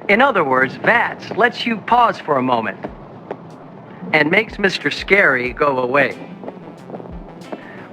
In other words, VATS lets you pause for a moment and makes Mr. Scary go away.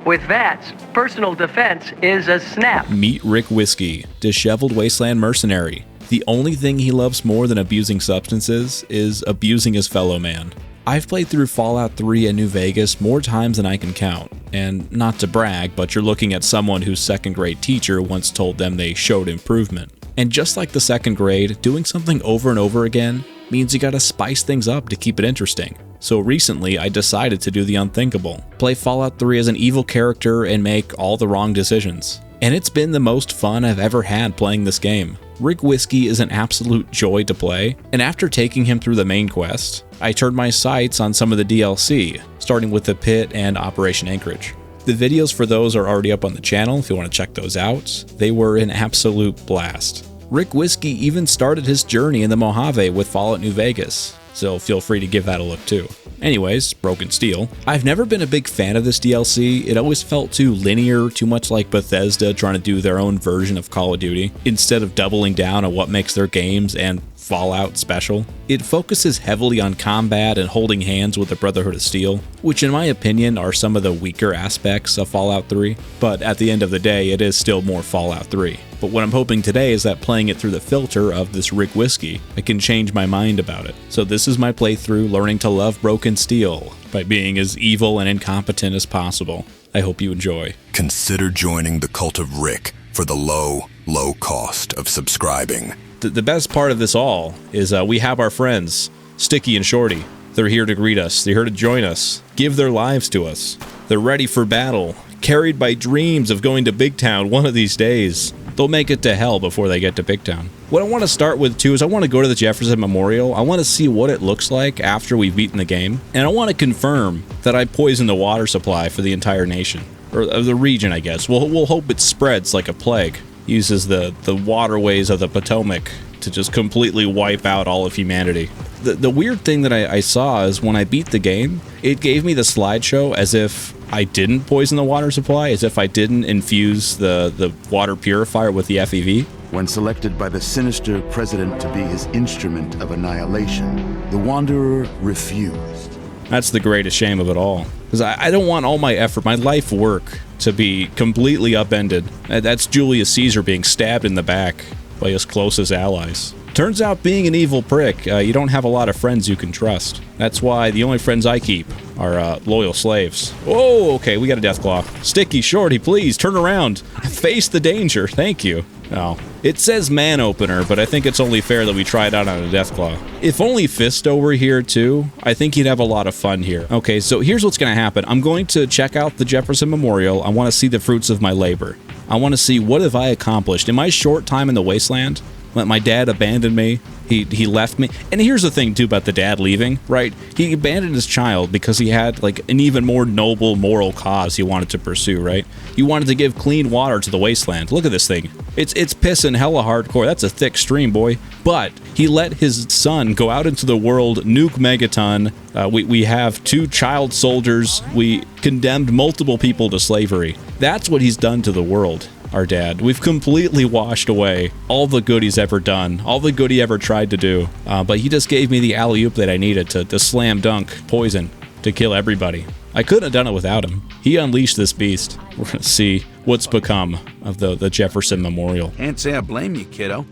With VATS, personal defense is a snap. Meet Rick Whiskey, disheveled wasteland mercenary. The only thing he loves more than abusing substances is abusing his fellow man. I've played through Fallout 3 and New Vegas more times than I can count, and not to brag, but you're looking at someone whose second grade teacher once told them they showed improvement. And just like the second grade, doing something over and over again means you gotta spice things up to keep it interesting. So recently, I decided to do the unthinkable. Play Fallout 3 as an evil character and make all the wrong decisions. And it's been the most fun I've ever had playing this game. Rick Whiskey is an absolute joy to play, and after taking him through the main quest, I turned my sights on some of the DLC, starting with The Pit and Operation Anchorage. The videos for those are already up on the channel if you want to check those out. They were an absolute blast. Rick Whiskey even started his journey in the Mojave with Fallout New Vegas, so feel free to give that a look too. Anyways, Broken Steel. I've never been a big fan of this DLC. It always felt too linear, too much like Bethesda trying to do their own version of Call of Duty, instead of doubling down on what makes their games and Fallout special. It focuses heavily on combat and holding hands with the Brotherhood of Steel, which in my opinion are some of the weaker aspects of Fallout 3, but at the end of the day it is still more Fallout 3. But what I'm hoping today is that playing it through the filter of this Rick Whiskey, I can change my mind about it. So this is my playthrough learning to love Broken Steel by being as evil and incompetent as possible. I hope you enjoy. Consider joining the Cult of Rick for the low cost of subscribing. The best part of this all is we have our friends, Sticky and Shorty. They're here to greet us. They're here to join us, give their lives to us. They're ready for battle, carried by dreams of going to Big Town one of these days. They'll make it to hell before they get to Big Town. What I want to start with too is I want to go to the Jefferson Memorial. I want to see what it looks like after we've beaten the game. And I want to confirm that I poisoned the water supply for the entire nation. Or the region, I guess. We'll hope it spreads like a plague. Uses the waterways of the Potomac to just completely wipe out all of humanity. The weird thing that I saw is when I beat the game, it gave me the slideshow as if I didn't poison the water supply, as if I didn't infuse the water purifier with the FEV. When selected by the sinister president to be his instrument of annihilation, the Wanderer refused. That's the greatest shame of it all. Because I don't want all my effort, my life work, to be completely upended. That's Julius Caesar being stabbed in the back by his closest allies. Turns out being an evil prick, you don't have a lot of friends you can trust. That's why the only friends I keep are loyal slaves. Oh, okay, we got a deathclaw. Sticky, Shorty, please, turn around. Face the danger, thank you. Oh, it says man opener, but I think it's only fair that we try it out on a deathclaw. If only Fisto were here too, I think he'd have a lot of fun here. Okay, so here's what's gonna happen. I'm going to check out the Jefferson Memorial. I want to see the fruits of my labor. I want to see what have I accomplished in my short time in the wasteland. My dad abandoned me. He left me. And here's the thing too about the dad leaving, right? He abandoned his child because he had like an even more noble moral cause he wanted to pursue, right? He wanted to give clean water to the wasteland. Look at this thing. It's pissing hella hardcore. That's a thick stream, boy. But he let his son go out into the world, nuke Megaton. We have 2 child soldiers. We condemned multiple people to slavery. That's what he's done to the world. Our dad. We've completely washed away all the good he's ever done, all the good he ever tried to do, but he just gave me the alley-oop that I needed to slam dunk poison to kill everybody. I couldn't have done it without him. He unleashed this beast. We're gonna see what's become of the Jefferson Memorial. Can't say I blame you, kiddo.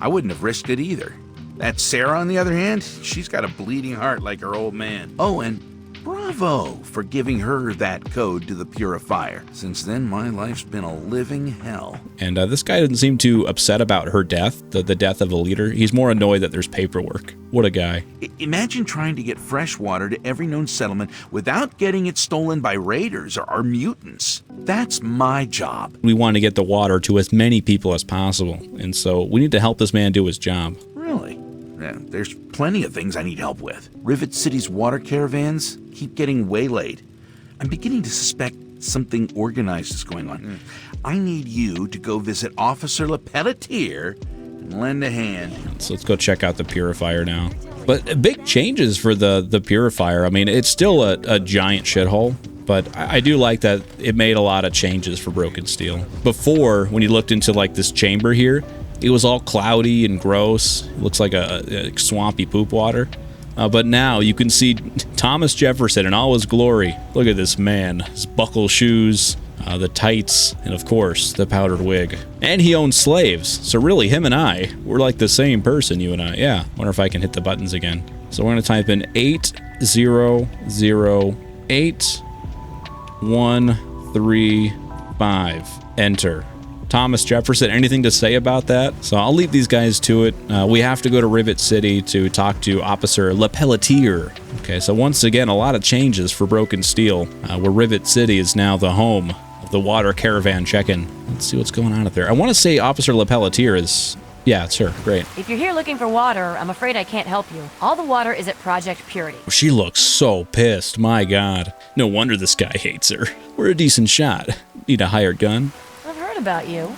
I wouldn't have risked it either. That Sarah, on the other hand, she's got a bleeding heart like her old man. Oh, and bravo for giving her that code to the purifier. Since then, my life's been a living hell. And this guy doesn't seem too upset about her death, the death of a leader. He's more annoyed that there's paperwork. What a guy. Imagine trying to get fresh water to every known settlement without getting it stolen by raiders or mutants. That's my job. We want to get the water to as many people as possible, and so we need to help this man do his job. Really? Yeah, there's plenty of things I need help with. Rivet City's water caravans keep getting waylaid. I'm beginning to suspect something organized is going on. I need you to go visit Officer LePelletier and lend a hand. So let's go check out the purifier now. But big changes for the purifier. I mean, it's still a giant shithole, but I do like that it made a lot of changes for Broken Steel. Before, when you looked into like this chamber here, it was all cloudy and gross. It looks like a swampy poop water. But now you can see Thomas Jefferson in all his glory. Look at this man. His buckle shoes, the tights, and of course, the powdered wig. And he owned slaves. So really, him and I, we're like the same person, you and I. Yeah, wonder if I can hit the buttons again. So we're going to type in 8008135. Enter. Thomas Jefferson, anything to say about that? So I'll leave these guys to it. We have to go to Rivet City to talk to Officer Lepelletier. Okay, so once again, a lot of changes for Broken Steel, where Rivet City is now the home of the water caravan check-in. Let's see what's going on up there. I want to say Officer Lepelletier is... Yeah, it's her. Great. If you're here looking for water, I'm afraid I can't help you. All the water is at Project Purity. She looks so pissed. My God. No wonder this guy hates her. We're a decent shot. Need a hired gun? I've heard about you.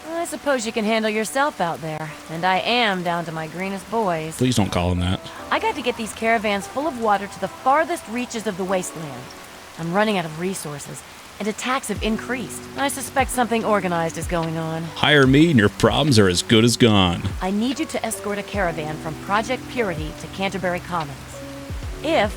Well, I suppose you can handle yourself out there. And I am down to my greenest boys. Please don't call him that. I got to get these caravans full of water to the farthest reaches of the wasteland. I'm running out of resources, and attacks have increased. I suspect something organized is going on. Hire me and your problems are as good as gone. I need you to escort a caravan from Project Purity to Canterbury Commons. If,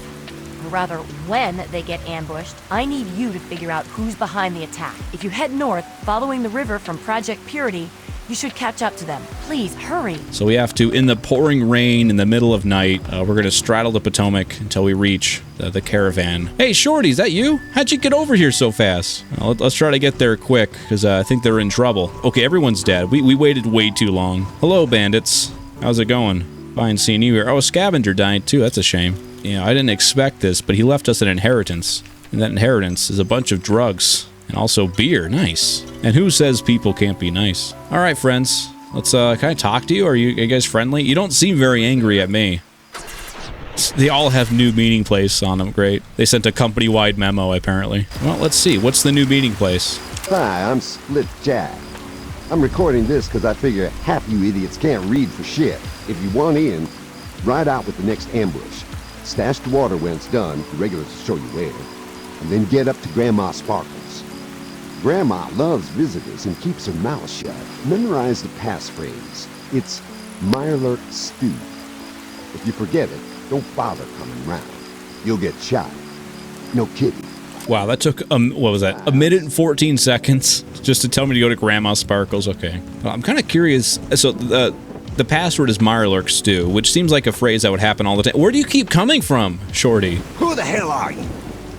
or rather when, they get ambushed, I need you to figure out who's behind the attack. If you head north, following the river from Project Purity, you should catch up to them. Please, hurry. So we have to, in the pouring rain, in the middle of night, we're going to straddle the Potomac until we reach the caravan. Hey, Shorty, is that you? How'd you get over here so fast? Well, let's try to get there quick, because I think they're in trouble. Okay, everyone's dead. We waited way too long. Hello, bandits. How's it going? Fine seeing you here. Oh, a scavenger died, too. That's a shame. You know, I didn't expect this, but he left us an inheritance. And that inheritance is a bunch of drugs. And also beer. Nice. And who says people can't be nice? All right, friends. Let's, can I talk to you? Are you guys friendly? You don't seem very angry at me. They all have new meeting place on them. Great. They sent a company-wide memo, apparently. Well, let's see. What's the new meeting place? Hi, I'm Split Jack. I'm recording this because I figure half you idiots can't read for shit. If you want in, ride out with the next ambush. Stash the water when it's done. The regulars will show you where. And then get up to Grandma Sparkles. Grandma loves visitors and keeps her mouth shut. Memorize the passphrase. It's Mirelurk Stew. If you forget it, don't bother coming round. You'll get shot. No kidding. Wow, that took, what was that? 1 minute and 14 seconds just to tell me to go to Grandma Sparkles. Okay. Well, I'm kind of curious. So the password is Mirelurk Stew, which seems like a phrase that would happen all the time. Where do you keep coming from, Shorty? Who the hell are you?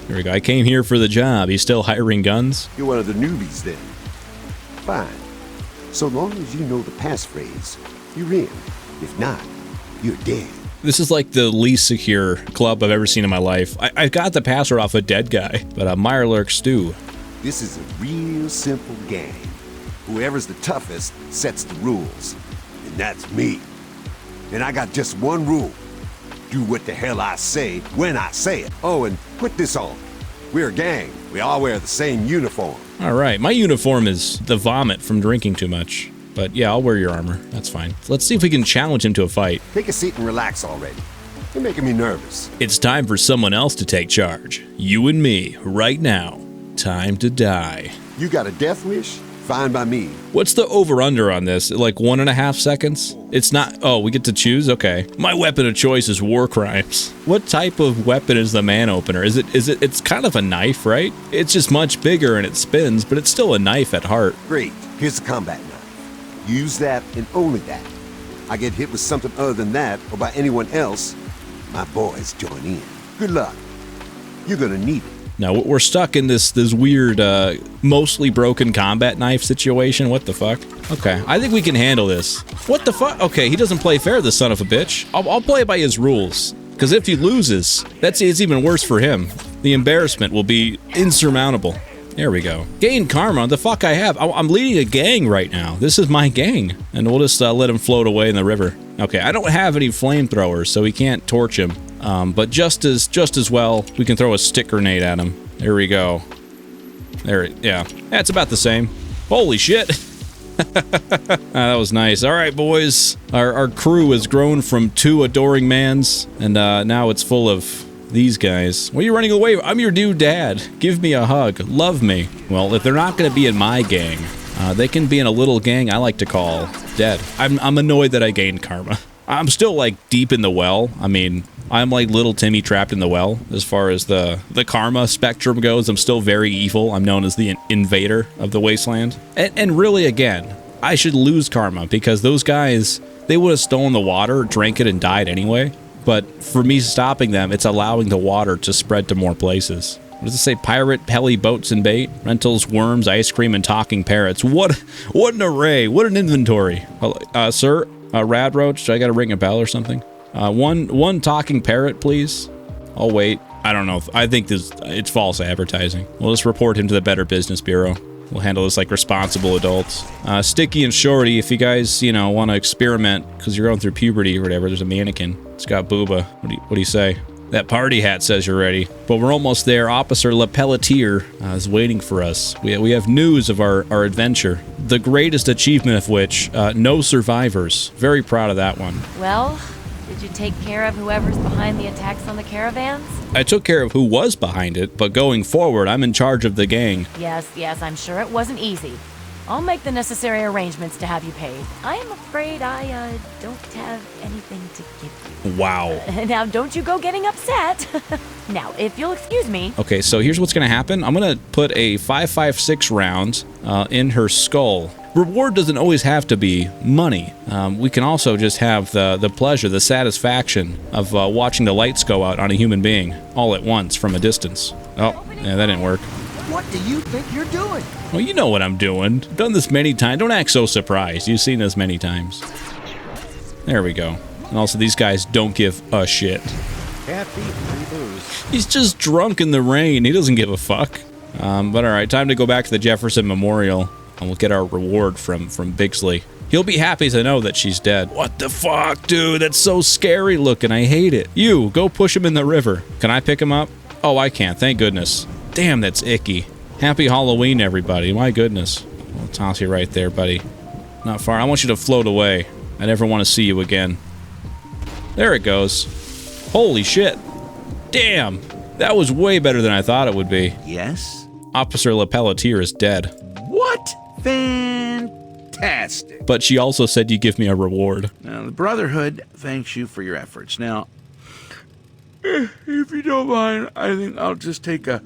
Here we go. I came here for the job. He's still hiring guns? You're one of the newbies then. Fine. So long as you know the passphrase, you're in. If not, you're dead. This is like the least secure club I've ever seen in my life. I got the password off a dead guy, but Mirelurk Stew. This is a real simple game. Whoever's the toughest sets the rules. And that's me. And I got just one rule. Do what the hell I say when I say it. Oh, and put this on. We're a gang. We all wear the same uniform. All right. My uniform is the vomit from drinking too much. But yeah, I'll wear your armor. That's fine. Let's see if we can challenge him to a fight. Take a seat and relax already. You're making me nervous. It's time for someone else to take charge. You and me, right now. Time to die. You got a death wish? Fine by me. What's the over-under on this? Like 1.5 seconds? It's not... Oh, we get to choose? Okay. My weapon of choice is war crimes. What type of weapon is the man opener? It's kind of a knife, right? It's just much bigger and it spins, but it's still a knife at heart. Great. Here's the combat knife. Use that and only that. I get hit with something other than that or by anyone else, my boys join in. Good luck. You're gonna need it. Now, we're stuck in this weird, mostly broken combat knife situation. What the fuck? Okay, I think we can handle this. What the fuck? Okay, he doesn't play fair, this son of a bitch. I'll play by his rules. Because if he loses, it's even worse for him. The embarrassment will be insurmountable. There we go. Gain karma, the fuck I have. I'm leading a gang right now. This is my gang. And we'll just let him float away in the river. Okay, I don't have any flamethrowers, so we can't torch him. But just as well, we can throw a stick grenade at him. There we go. Yeah, it's about the same. Holy shit. That was nice. All right, boys. Our crew has grown from 2 adoring mans, and now it's full of these guys. What are you running away? I'm your new dad. Give me a hug. Love me. Well, if they're not going to be in my gang, they can be in a little gang I like to call dead. I'm annoyed that I gained karma. I'm still, like, deep in the well. I mean, I'm like little Timmy trapped in the well as far as the karma spectrum goes. I'm still very evil. I'm known as the invader of the wasteland. And really, again, I should lose karma because those guys, they would have stolen the water, drank it, and died anyway. But for me stopping them, it's allowing the water to spread to more places. What does it say? Pirate, heli, boats, and bait? Rentals, worms, ice cream, and talking parrots. What an array. What an inventory. Sir, Rad Roach, I gotta ring a bell or something? One talking parrot, please. I'll wait. I don't know. I think it's false advertising. We'll just report him to the Better Business Bureau. We'll handle this like responsible adults. Sticky and Shorty, if you guys, want to experiment, because you're going through puberty or whatever, there's a mannequin. It's got booba. What do you say? That party hat says you're ready. But we're almost there. Officer LePelletier is waiting for us. We have news of our adventure. The greatest achievement of which, no survivors. Very proud of that one. Well, did you take care of whoever's behind the attacks on the caravans? I took care of who was behind it, but going forward, I'm in charge of the gang. Yes, I'm sure it wasn't easy. I'll make the necessary arrangements to have you paid. I am afraid I don't have anything to give you. Wow. Now, don't you go getting upset. Now, if you'll excuse me. Okay, so here's what's going to happen. I'm going to put a 5.56 round in her skull. Reward doesn't always have to be money. We can also just have the pleasure, the satisfaction of watching the lights go out on a human being all at once from a distance. Oh, yeah, that didn't work. What do you think you're doing? Well, you know what I'm doing. I've done this many times. Don't act so surprised. You've seen this many times. There we go. And also, these guys don't give a shit. Can't beat free booze. He's just drunk in the rain. He doesn't give a fuck. But all right, time to go back to the Jefferson Memorial, and we'll get our reward from Bixley. He'll be happy to know that she's dead. What the fuck, dude? That's so scary looking. I hate it. You, go push him in the river. Can I pick him up? Oh, I can't. Thank goodness. Damn, that's icky. Happy Halloween, everybody. My goodness. I'll toss you right there, buddy. Not far. I want you to float away. I never want to see you again. There it goes. Holy shit. Damn. That was way better than I thought it would be. Yes? Officer LePelletier is dead. What? Fantastic. But she also said you give me a reward. Now, the Brotherhood thanks you for your efforts. Now, if you don't mind, I think I'll just take a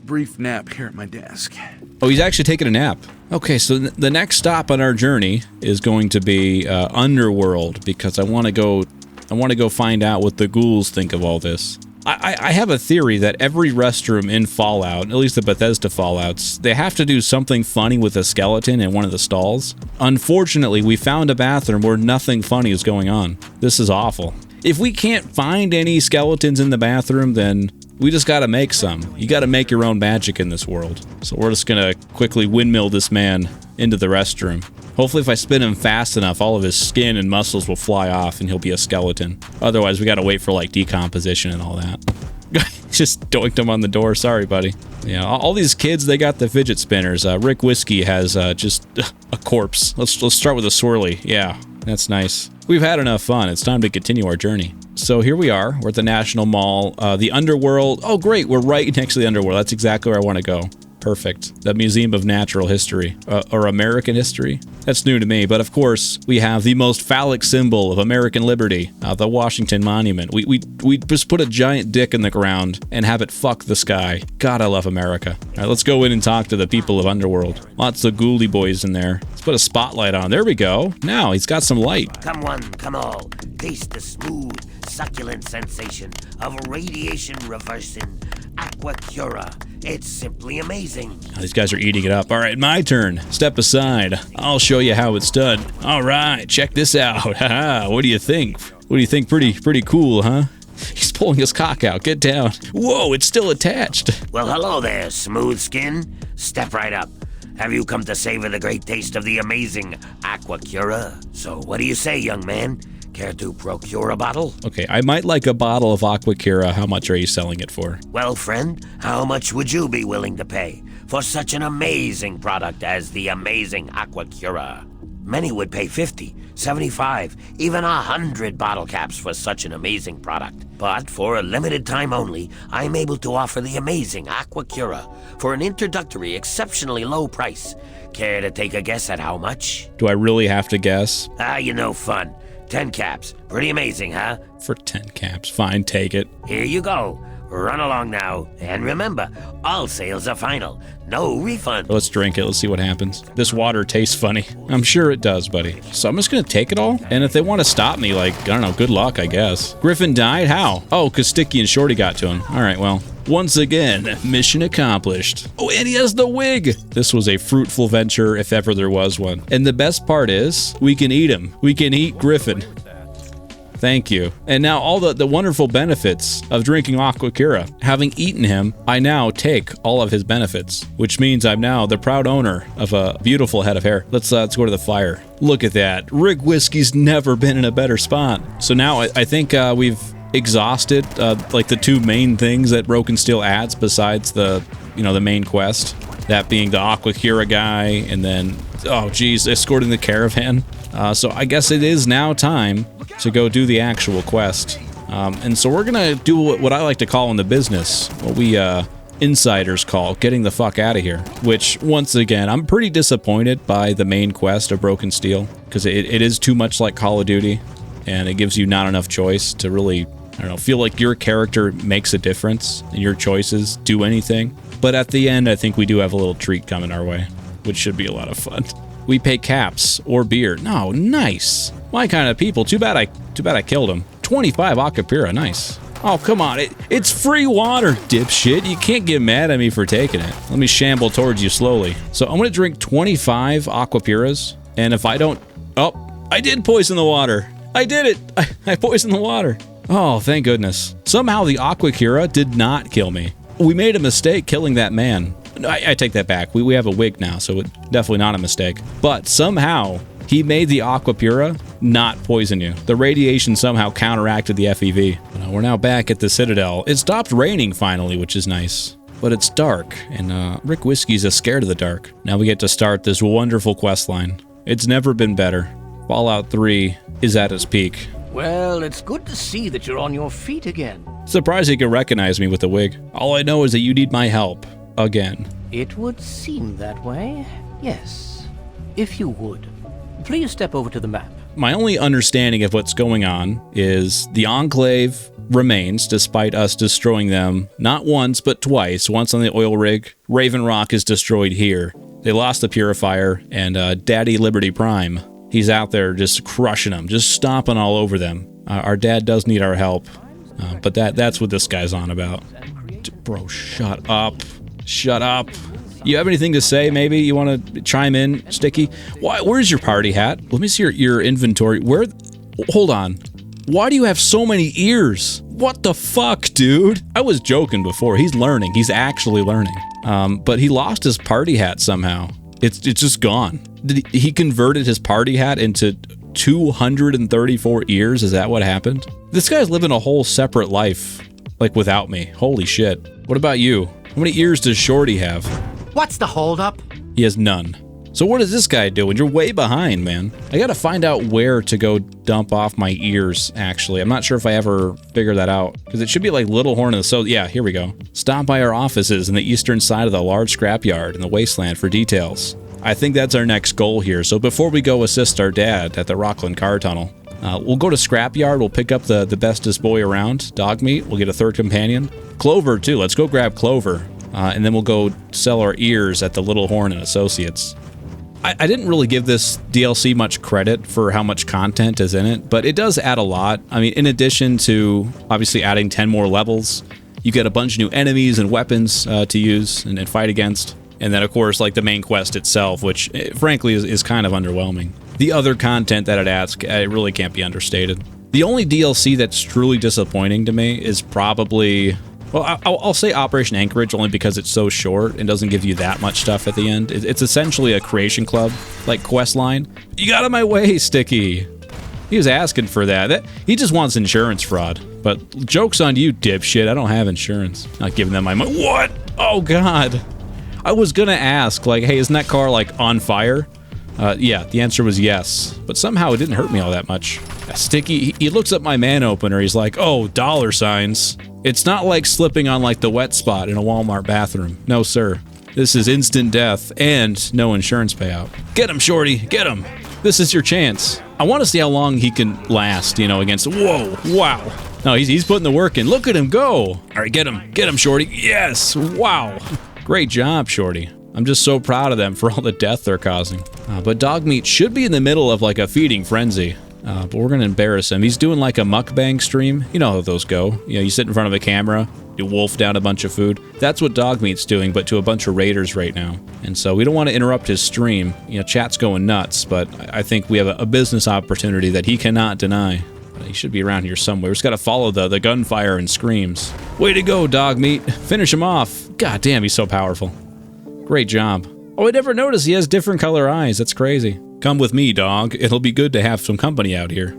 brief nap here at my desk. Oh, he's actually taking a nap. Okay, so the next stop on our journey is going to be Underworld, because I want to go find out what the ghouls think of all this. I have a theory that every restroom in Fallout, at least the Bethesda Fallouts, they have to do something funny with a skeleton in one of the stalls. Unfortunately, we found a bathroom where nothing funny is going on. This is awful. If we can't find any skeletons in the bathroom, then we just gotta make some. You gotta make your own magic in this world. So we're just gonna quickly windmill this man into the restroom. Hopefully if I spin him fast enough, all of his skin and muscles will fly off and he'll be a skeleton. Otherwise, we gotta wait for like decomposition and all that. Just doinked him on the door. Sorry, buddy. Yeah, all these kids, they got the fidget spinners. Rick Whiskey has just a corpse. Let's start with a swirly. Yeah, that's nice. We've had enough fun. It's time to continue our journey. So here we are. We're at the National Mall. The Underworld. Oh, great. We're right next to the Underworld. That's exactly where I want to go. Perfect. The Museum of Natural History. Or American History? That's new to me. But of course, we have the most phallic symbol of American liberty. The Washington Monument. We just put a giant dick in the ground and have it fuck the sky. God, I love America. All right, let's go in and talk to the people of Underworld. Lots of ghouly boys in there. Let's put a spotlight on. There we go. Now, he's got some light. Come one, come all. Taste the smooth, succulent sensation of radiation reversing Aqua Cura. It's simply amazing. These guys are eating it up. All right, my turn. Step aside. I'll show you how it's done. All right, check this out. Haha, what do you think? What do you think? Pretty cool, huh? He's pulling his cock out. Get down. Whoa, it's still attached. Well, hello there, smooth skin. Step right up. Have you come to savor the great taste of the amazing Aqua Cura? So what do you say, young man? Care to procure a bottle? Okay, I might like a bottle of Aqua Cura. How much are you selling it for? Well, friend, how much would you be willing to pay for such an amazing product as the amazing Aqua Cura? Many would pay 50, 75, even 100 bottle caps for such an amazing product. But for a limited time only, I'm able to offer the amazing Aqua Cura for an introductory, exceptionally low price. Care to take a guess at how much? Do I really have to guess? Fun. 10 caps. Pretty amazing, huh? For 10 caps, fine, take it. Here you go. Run along now. And remember, all sales are final. No refund. Let's drink it. Let's see what happens. This water tastes funny. I'm sure it does, buddy. So I'm just going to take it all. And if they want to stop me, like, I don't know, good luck, I guess. Griffin died? How? Oh, because Sticky and Shorty got to him. All right, well. Once again, mission accomplished. Oh, and he has the wig. This was a fruitful venture, if ever there was one. And the best part is, we can eat him. We can eat Griffin. Thank you. And now all the wonderful benefits of drinking Aqua Cura. Having eaten him, I now take all of his benefits, which means I'm now the proud owner of a beautiful head of hair. Let's go to the fire. Look at that. Rick Whiskey's never been in a better spot. So now I think we've exhausted like the two main things that Broken Steel adds besides the main quest. That being the Aqua Cura guy, and then, oh geez, escorting the caravan. So I guess it is now time to go do the actual quest. And so we're gonna do what I like to call in the business, what we insiders call getting the fuck out of here. Which, once again, I'm pretty disappointed by the main quest of Broken Steel, because it is too much like Call of Duty, and it gives you not enough choice to really, I don't know, feel like your character makes a difference and your choices do anything. But at the end, I think we do have a little treat coming our way, which should be a lot of fun. We pay caps or beer. No, nice. My kind of people. Too bad I killed him. 25 Aqua Cura, nice. Oh, come on. It's free water, dipshit. You can't get mad at me for taking it. Let me shamble towards you slowly. So I'm going to drink 25 Aqua Curas, and if I don't... Oh, I did poison the water. I did it. I poisoned the water. Oh, thank goodness. Somehow the Aqua Cura did not kill me. We made a mistake killing that man. I take that back. We have a wig now, so it's definitely not a mistake. But somehow, he made the Aqua Cura not poison you. The radiation somehow counteracted the FEV. We're now back at the Citadel. It stopped raining finally, which is nice. But it's dark, and Rick Whiskey's scared of the dark. Now we get to start this wonderful quest line. It's never been better. Fallout 3 is at its peak. Well, it's good to see that you're on your feet again. Surprised you can recognize me with the wig. All I know is that you need my help. Again. It would seem that way, yes. If you would, please step over to the map. My only understanding of what's going on is the Enclave remains, despite us destroying them not once, but twice. Once on the oil rig, Raven Rock is destroyed here. They lost the Purifier, and Daddy Liberty Prime, he's out there just crushing them, just stomping all over them. Our dad does need our help, but that's what this guy's on about. Bro, shut up. Shut up. You have anything to say, maybe? You want to chime in, Sticky? Where's your party hat? Let me see your inventory. Hold on. Why do you have so many ears? What the fuck, dude? I was joking before. He's learning. He's actually learning. But he lost his party hat somehow. It's just gone. He converted his party hat into 234 ears? Is that what happened? This guy's living a whole separate life, like without me. Holy shit. What about you? How many ears does Shorty have? What's the holdup? He has none. So what is this guy doing? You're way behind, man. I gotta find out where to go dump off my ears, actually. I'm not sure if I ever figured that out. Because it should be like Littlehorn and Associates. Yeah, here we go. Stop by our offices in the eastern side of the large scrapyard in the wasteland for details. I think that's our next goal here. So before we go assist our dad at the Rockland car tunnel, we'll go to Scrapyard. We'll pick up the bestest boy around, Dogmeat. We'll get a third companion. Clover, too. Let's go grab Clover. And then we'll go sell our ears at the Littlehorn and Associates. I didn't really give this DLC much credit for how much content is in it, but it does add a lot. I mean, in addition to obviously adding 10 more levels, you get a bunch of new enemies and weapons to use and fight against. And then, of course, like the main quest itself, which frankly is kind of underwhelming. The other content that it adds, it really can't be understated. The only DLC that's truly disappointing to me is probably... Well, I'll say Operation Anchorage only because it's so short and doesn't give you that much stuff at the end. It's essentially a creation club, like quest line. You got out of my way, Sticky. He was asking for that. He just wants insurance fraud. But joke's on you, dipshit. I don't have insurance. Not giving them my money. What? Oh, God. I was gonna ask, like, hey, isn't that car, like, on fire? Yeah, the answer was yes. But somehow it didn't hurt me all that much. Sticky, he looks at my man opener. He's like, oh, $signs. It's not like slipping on like the wet spot in a Walmart bathroom. No, sir. This is instant death and no insurance payout. Get him, Shorty. Get him. This is your chance. I want to see how long he can last, you know, against... Whoa. Wow. No, he's putting the work in. Look at him go. All right, get him. Get him, Shorty. Yes. Wow. Great job, Shorty. I'm just so proud of them for all the death they're causing. But Dogmeat should be in the middle of like a feeding frenzy. But we're gonna embarrass him. He's doing like a mukbang stream. You know how those go. You know, you sit in front of a camera, you wolf down a bunch of food. That's what Dogmeat's doing, but to a bunch of raiders right now. And so we don't want to interrupt his stream. You know, chat's going nuts, but I think we have a business opportunity that he cannot deny. He should be around here somewhere. We just gotta follow the gunfire and screams. Way to go, Dogmeat. Finish him off. God damn, he's so powerful. Great job. Oh, I never noticed he has different color eyes. That's crazy. Come with me, dog. It'll be good to have some company out here.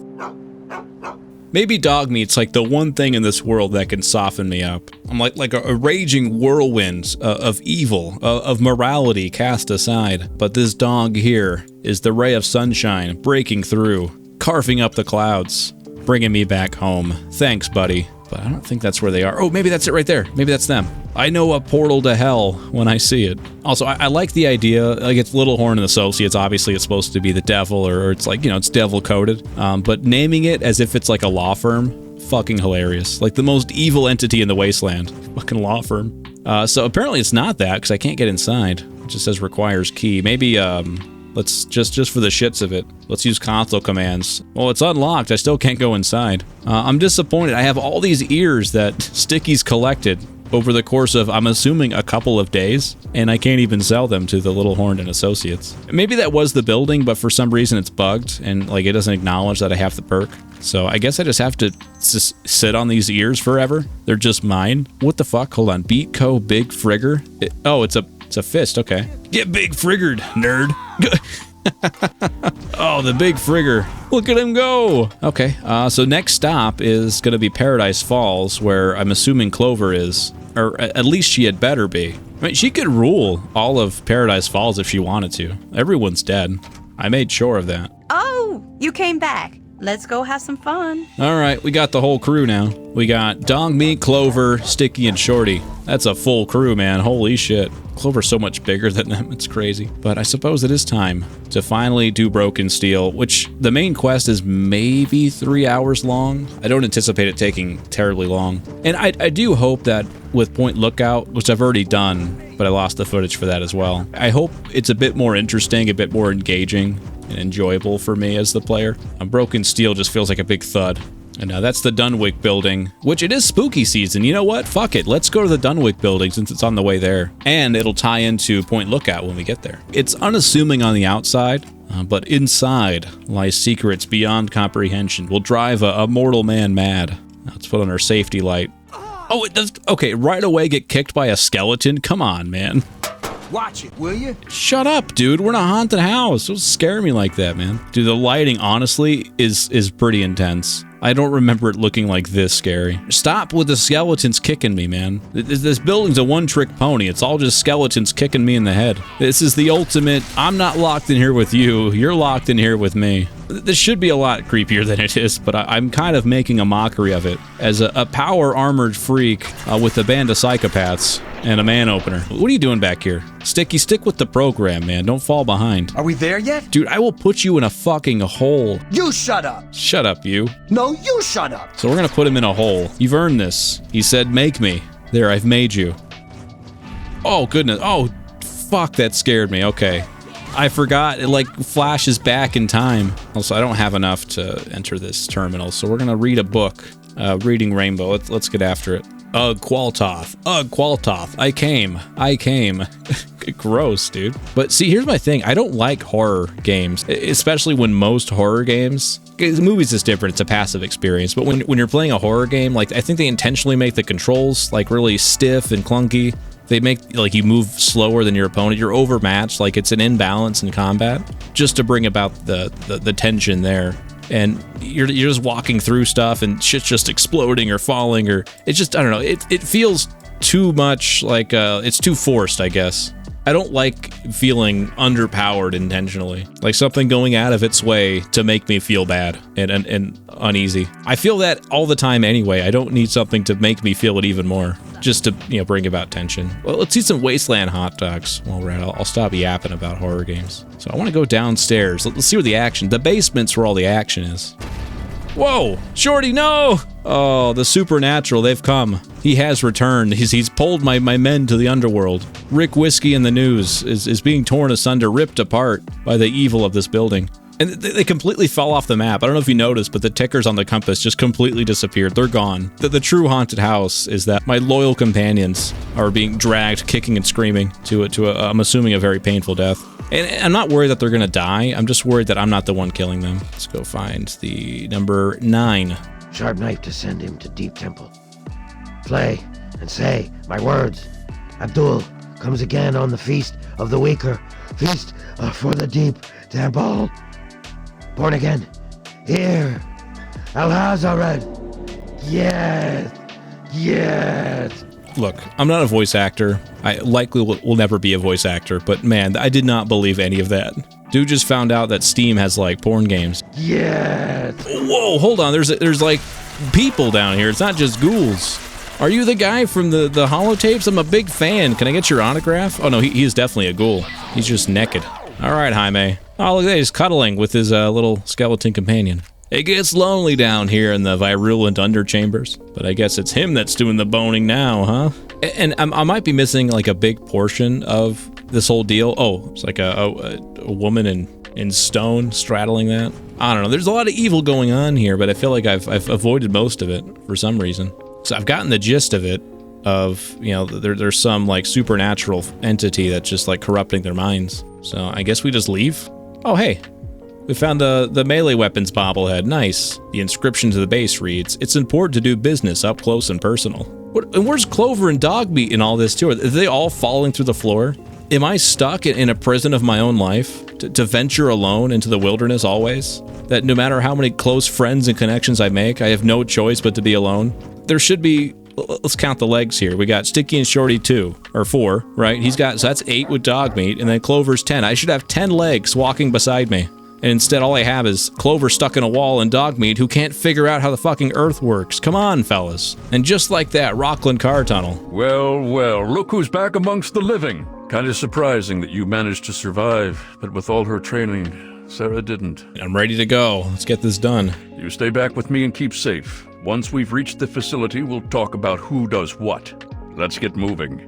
Maybe Dogmeat's like the one thing in this world that can soften me up. I'm like a raging whirlwind of evil, of morality cast aside. But this dog here is the ray of sunshine breaking through, carving up the clouds, bringing me back home. Thanks, buddy. But I don't think that's where they are. Oh, maybe that's it right there. Maybe that's them. I know a portal to hell when I see it. Also, I like the idea, like it's Littlehorn and Associates. Obviously, it's supposed to be the devil, or it's like, you know, it's devil-coded. But naming it as if it's like a law firm, fucking hilarious. Like the most evil entity in the wasteland. Fucking law firm. So apparently it's not that, because I can't get inside. It just says requires key. Maybe, let's just for the shits of it, let's use console commands. Well, it's unlocked. I still can't go inside. I'm disappointed. I have all these ears that Sticky's collected over the course of, I'm assuming, a couple of days, and I can't even sell them to the Littlehorn and Associates. Maybe that was the building, but for some reason it's bugged, and like it doesn't acknowledge that I have the perk. So I guess I just have to just sit on these ears forever. They're just mine. What the fuck? Hold on. Beat Co. Big Frigger? It's a fist. Okay. Get big friggered, nerd. Oh, the big frigger. Look at him go. Okay. So next stop is going to be Paradise Falls, where I'm assuming Clover is. Or at least she had better be. I mean, she could rule all of Paradise Falls if she wanted to. Everyone's dead. I made sure of that. Oh, you came back. Let's go have some fun. All right, we got the whole crew now. We got Dogmeat, Clover, Sticky, and Shorty. That's a full crew, man. Holy shit. Clover's so much bigger than them. It's crazy. But I suppose it is time to finally do Broken Steel, which the main quest is maybe 3 hours long. I don't anticipate it taking terribly long. And I do hope that with Point Lookout, which I've already done, but I lost the footage for that as well. I hope it's a bit more interesting, a bit more engaging and enjoyable for me as the player. Broken Steel just feels like a big thud. And that's the Dunwich building, which it is spooky season. You know what? Fuck it. Let's go to the Dunwich building since it's on the way there. And it'll tie into Point Lookout when we get there. It's unassuming on the outside, but inside lies secrets beyond comprehension. Will drive a mortal man mad. Let's put on our safety light. Oh, it does. Okay, right away get kicked by a skeleton? Come on, man. Watch it, will you? Shut up, dude. We're in a haunted house. Don't scare me like that, man. Dude, the lighting, honestly, is pretty intense. I don't remember it looking like this scary. Stop with the skeletons kicking me, man. This building's a one-trick pony. It's all just skeletons kicking me in the head. This is the ultimate, I'm not locked in here with you. You're locked in here with me. This should be a lot creepier than it is, but I'm kind of making a mockery of it as a power-armored freak with a band of psychopaths and a man opener. What are you doing back here? Sticky, stick with the program, man. Don't fall behind. Are we there yet? Dude, I will put you in a fucking hole. You shut up. Shut up, you. No, you shut up. So we're gonna put him in a hole. You've earned this. He said, make me. There, I've made you. Oh, goodness. Oh, fuck, that scared me. Okay. I forgot. It, like, flashes back in time. Also, I don't have enough to enter this terminal, so we're gonna read a book. Reading Rainbow. Let's get after it. Ugh, Qualtoth. Ugh, Qualtoth. I came. Gross, dude. But see, here's my thing. I don't like horror games, especially when most horror games... The movies is different. It's a passive experience. But when you're playing a horror game, like, I think they intentionally make the controls, like, really stiff and clunky. They make, like, you move slower than your opponent. You're overmatched. Like, it's an imbalance in combat just to bring about the tension there. And you're just walking through stuff and shit's just exploding or falling, or it's just, I don't know, it feels too much like it's too forced, I guess. I don't like feeling underpowered intentionally. Like something going out of its way to make me feel bad and uneasy. I feel that all the time anyway. I don't need something to make me feel it even more. Just to, you know, bring about tension. Well, let's eat some Wasteland hot dogs while we're at it. I'll stop yapping about horror games. So I want to go downstairs. Let's see where the action... The basement's where all the action is. Whoa! Shorty, no! Oh, the supernatural, they've come. He has returned. He's pulled my men to the underworld. Rick Whiskey in the news is being torn asunder, ripped apart by the evil of this building. And they completely fell off the map. I don't know if you noticed, but the tickers on the compass just completely disappeared. They're gone. The true haunted house is that my loyal companions are being dragged, kicking and screaming to I'm assuming, a very painful death. And I'm not worried that they're going to die. I'm just worried that I'm not the one killing them. Let's go find the number 9. Sharp knife to send him to Deep Temple. Play and say my words. Abdul comes again on the Feast of the Weaker. Feast for the Deep Temple. Born again. Here. Al-Hazared. Yes. Yes. Look, I'm not a voice actor. I likely will never be a voice actor, but man, I did not believe any of that. Dude just found out that Steam has, like, porn games. Yes. Whoa, hold on. There's like people down here. It's not just ghouls. Are you the guy from the holotapes? I'm a big fan. Can I get your autograph? Oh no, he is definitely a ghoul. He's just naked. All right, Jaime. Oh, look at that. He's cuddling with his little skeleton companion. It gets lonely down here in the virulent underchambers, but I guess it's him that's doing the boning now, huh? And I might be missing like a big portion of this whole deal. Oh, it's like a woman in stone straddling that. I don't know. There's a lot of evil going on here, but I feel like I've avoided most of it for some reason. So I've gotten the gist of it. Of, you know, there's some like supernatural entity that's just like corrupting their minds. So I guess we just leave. Oh hey. We found the melee weapons bobblehead. Nice. The inscription to the base reads, "It's important to do business up close and personal." And where's Clover and Dogmeat in all this too? Are they all falling through the floor? Am I stuck in a prison of my own life to venture alone into the wilderness always? That no matter how many close friends and connections I make, I have no choice but to be alone? There should be... Let's count the legs here. We got Sticky and Shorty 2, or 4, right? So that's 8 with Dogmeat, and then Clover's 10. I should have 10 legs walking beside me. And instead, all I have is Clover stuck in a wall and Dogmeat who can't figure out how the fucking earth works. Come on, fellas. And just like that, Rockland car tunnel. Well, well, look who's back amongst the living. Kinda surprising that you managed to survive, but with all her training, Sarah didn't. I'm ready to go. Let's get this done. You stay back with me and keep safe. Once we've reached the facility, we'll talk about who does what. Let's get moving.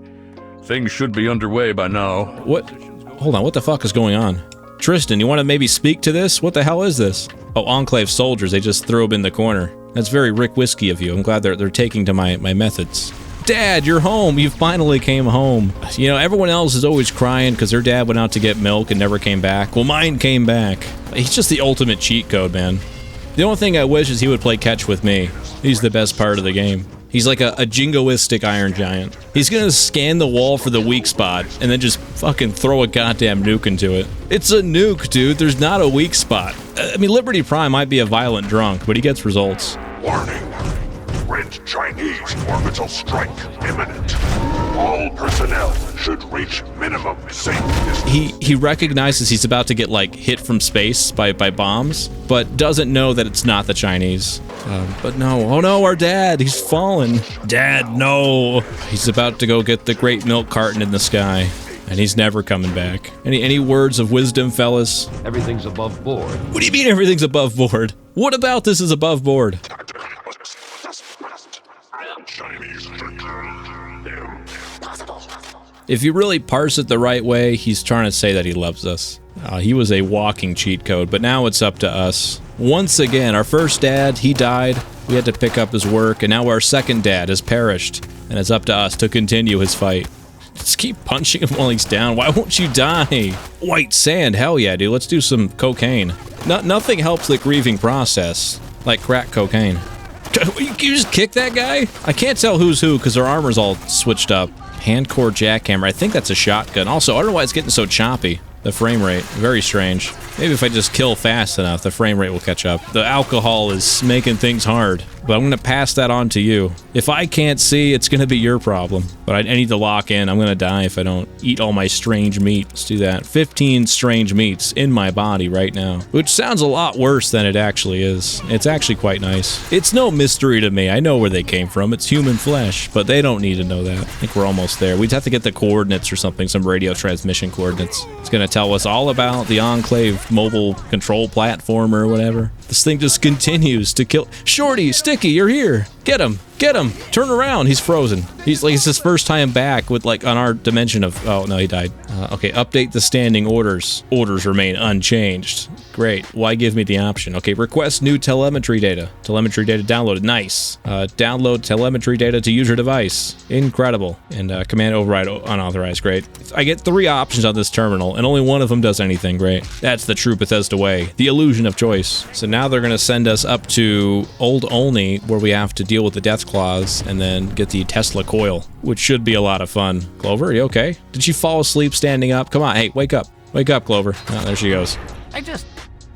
Things should be underway by now. What? Hold on, what the fuck is going on? Tristan, you want to maybe speak to this? What the hell is this? Oh, Enclave soldiers, they just threw him in the corner. That's very Rick Whiskey of you. I'm glad they're taking to my methods. Dad, you're home. You finally came home. You know, everyone else is always crying because their dad went out to get milk and never came back. Well, mine came back. He's just the ultimate cheat code, man. The only thing I wish is he would play catch with me. He's the best part of the game. He's like a jingoistic Iron Giant. He's gonna scan the wall for the weak spot and then just fucking throw a goddamn nuke into it. It's a nuke, dude. There's not a weak spot. I mean, Liberty Prime might be a violent drunk, but he gets results. Warning. Red Chinese orbital strike imminent. All personnel should reach minimum safe distance. He recognizes he's about to get like hit from space by bombs, but doesn't know that it's not the Chinese. But no, oh no, our dad, he's fallen. Dad, no. He's about to go get the great milk carton in the sky, and he's never coming back. Any words of wisdom, fellas? Everything's above board. What do you mean everything's above board? What about this is above board? If you really parse it the right way, he's trying to say that he loves us. He was a walking cheat code, but now it's up to us. Once again, our first dad, he died. We had to pick up his work, and now our second dad has perished, and it's up to us to continue his fight. Just keep punching him while he's down. Why won't you die? White sand, hell yeah, dude. Let's do some cocaine. Nothing helps the grieving process like crack cocaine. You just kick that guy? I can't tell who's who because their armor's all switched up. Handcore jackhammer. I think that's a shotgun. Also, I don't know why it's getting so choppy. The frame rate. Very strange. Maybe if I just kill fast enough, the frame rate will catch up. The alcohol is making things hard, but I'm going to pass that on to you. If I can't see, it's going to be your problem. But I need to lock in. I'm going to die if I don't eat all my strange meat. Let's do that. 15 strange meats in my body right now, which sounds a lot worse than it actually is. It's actually quite nice. It's no mystery to me. I know where they came from. It's human flesh, but they don't need to know that. I think we're almost there. We'd have to get the coordinates or something, some radio transmission coordinates. It's going to tell us all about the Enclave mobile control platform or whatever. This thing just continues to kill. Shorty, Sticky, you're here. Get him. Get him. Turn around. He's frozen. He's like, it's his first time back with like on our dimension of, oh no, he died. Okay, update the standing orders. Orders remain unchanged. Great. Why give me the option? Okay, request new telemetry data. Telemetry data downloaded. Nice. Download telemetry data to user device. Incredible. And command override unauthorized. Great. I get 3 options on this terminal, and only one of them does anything. Great. That's the true Bethesda way. The illusion of choice. So now they're going to send us up to Old Olney, where we have to deal with the deathclaws and then get the Tesla coil, which should be a lot of fun. Clover, are you okay? Did she fall asleep standing up? Come on, hey, wake up. Wake up, Clover. Oh, there she goes.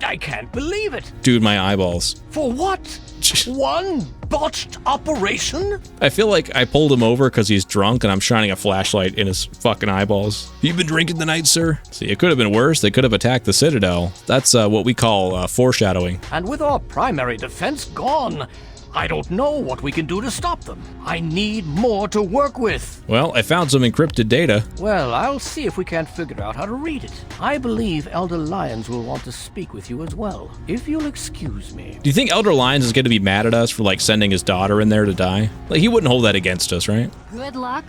I can't believe it. Dude, my eyeballs. For what? One botched operation? I feel like I pulled him over because he's drunk and I'm shining a flashlight in his fucking eyeballs. You been drinking tonight, sir? See, it could have been worse. They could have attacked the Citadel. That's what we call foreshadowing. And with our primary defense gone, I don't know what we can do to stop them. I need more to work with. Well, I found some encrypted data. Well, I'll see if we can't figure out how to read it. I believe Elder Lyons will want to speak with you as well, if you'll excuse me. Do you think Elder Lyons is going to be mad at us for, like, sending his daughter in there to die? Like, he wouldn't hold that against us, right? Good luck.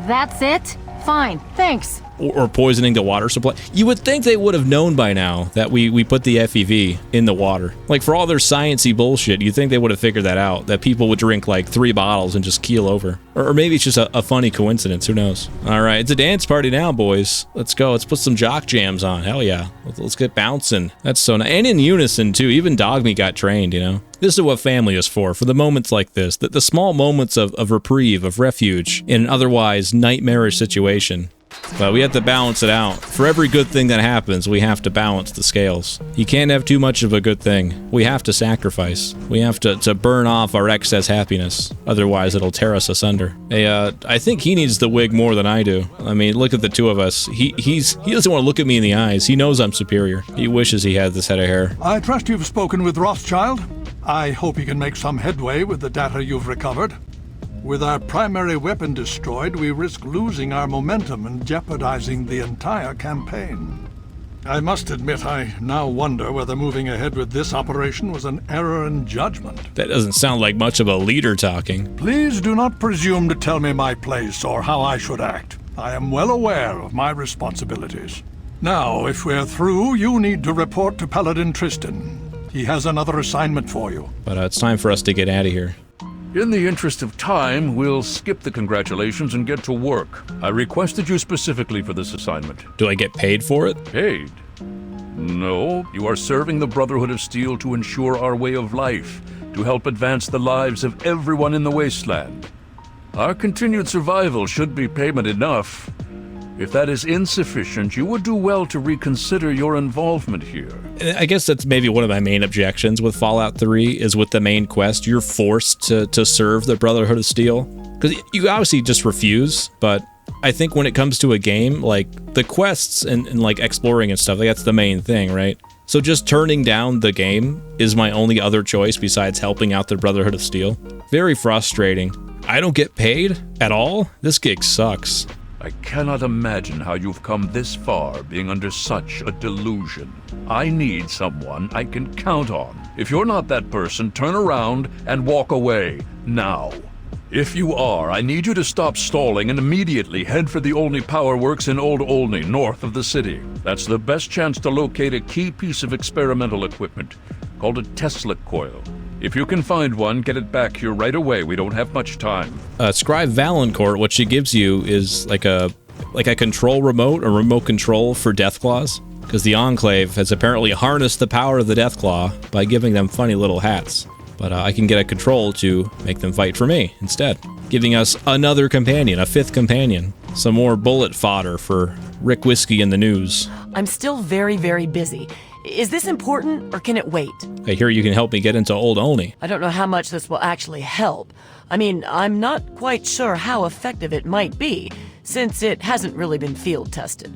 That's it? Fine, thanks. Or poisoning the water supply. You would think they would have known by now that we put the FEV in the water. Like, for all their sciencey bullshit, you'd think they would have figured that out, that people would drink like 3 bottles and just keel over. Or maybe it's just a funny coincidence, who knows. All right, it's a dance party now, boys. Let's go, let's put some jock jams on, hell yeah. Let's get bouncing. That's so nice, and in unison too, even Dogmeat got trained, you know? This is what family is for the moments like this, the small moments of reprieve, of refuge in an otherwise nightmarish situation. But we have to balance it out. For every good thing that happens, we have to balance the scales. You can't have too much of a good thing. We have to sacrifice. We have to burn off our excess happiness. Otherwise, it'll tear us asunder. Hey, I think he needs the wig more than I do. I mean, look at the two of us. He doesn't want to look at me in the eyes. He knows I'm superior. He wishes he had this head of hair. I trust you've spoken with Rothschild. I hope you can make some headway with the data you've recovered. With our primary weapon destroyed, we risk losing our momentum and jeopardizing the entire campaign. I must admit, I now wonder whether moving ahead with this operation was an error in judgment. That doesn't sound like much of a leader talking. Please do not presume to tell me my place or how I should act. I am well aware of my responsibilities. Now, if we're through, you need to report to Paladin Tristan. He has another assignment for you. But it's time for us to get out of here. In the interest of time, we'll skip the congratulations and get to work. I requested you specifically for this assignment. Do I get paid for it? Paid? No, you are serving the Brotherhood of Steel to ensure our way of life, to help advance the lives of everyone in the Wasteland. Our continued survival should be payment enough. If that is insufficient, you would do well to reconsider your involvement here. I guess that's maybe one of my main objections with Fallout 3 is with the main quest. You're forced to serve the Brotherhood of Steel. Because you obviously just refuse, but I think when it comes to a game, like the quests and like exploring and stuff, like that's the main thing, right? So just turning down the game is my only other choice besides helping out the Brotherhood of Steel. Very frustrating. I don't get paid at all? This gig sucks. I cannot imagine how you've come this far being under such a delusion. I need someone I can count on. If you're not that person, turn around and walk away, now. If you are, I need you to stop stalling and immediately head for the Olney Power Works in Old Olney, north of the city. That's the best chance to locate a key piece of experimental equipment, called a Tesla coil. If you can find one, get it back here right away. We don't have much time. Scribe Valancourt, what she gives you is like a control remote, a remote control for deathclaws. Because the Enclave has apparently harnessed the power of the deathclaw by giving them funny little hats. But I can get a control to make them fight for me instead. Giving us another companion, a 5th companion. Some more bullet fodder for Rick Whiskey in the news. I'm still very, very busy. Is this important, or can it wait? I hear you can help me get into Old Olney. I don't know how much this will actually help. I mean, I'm not quite sure how effective it might be, since it hasn't really been field tested.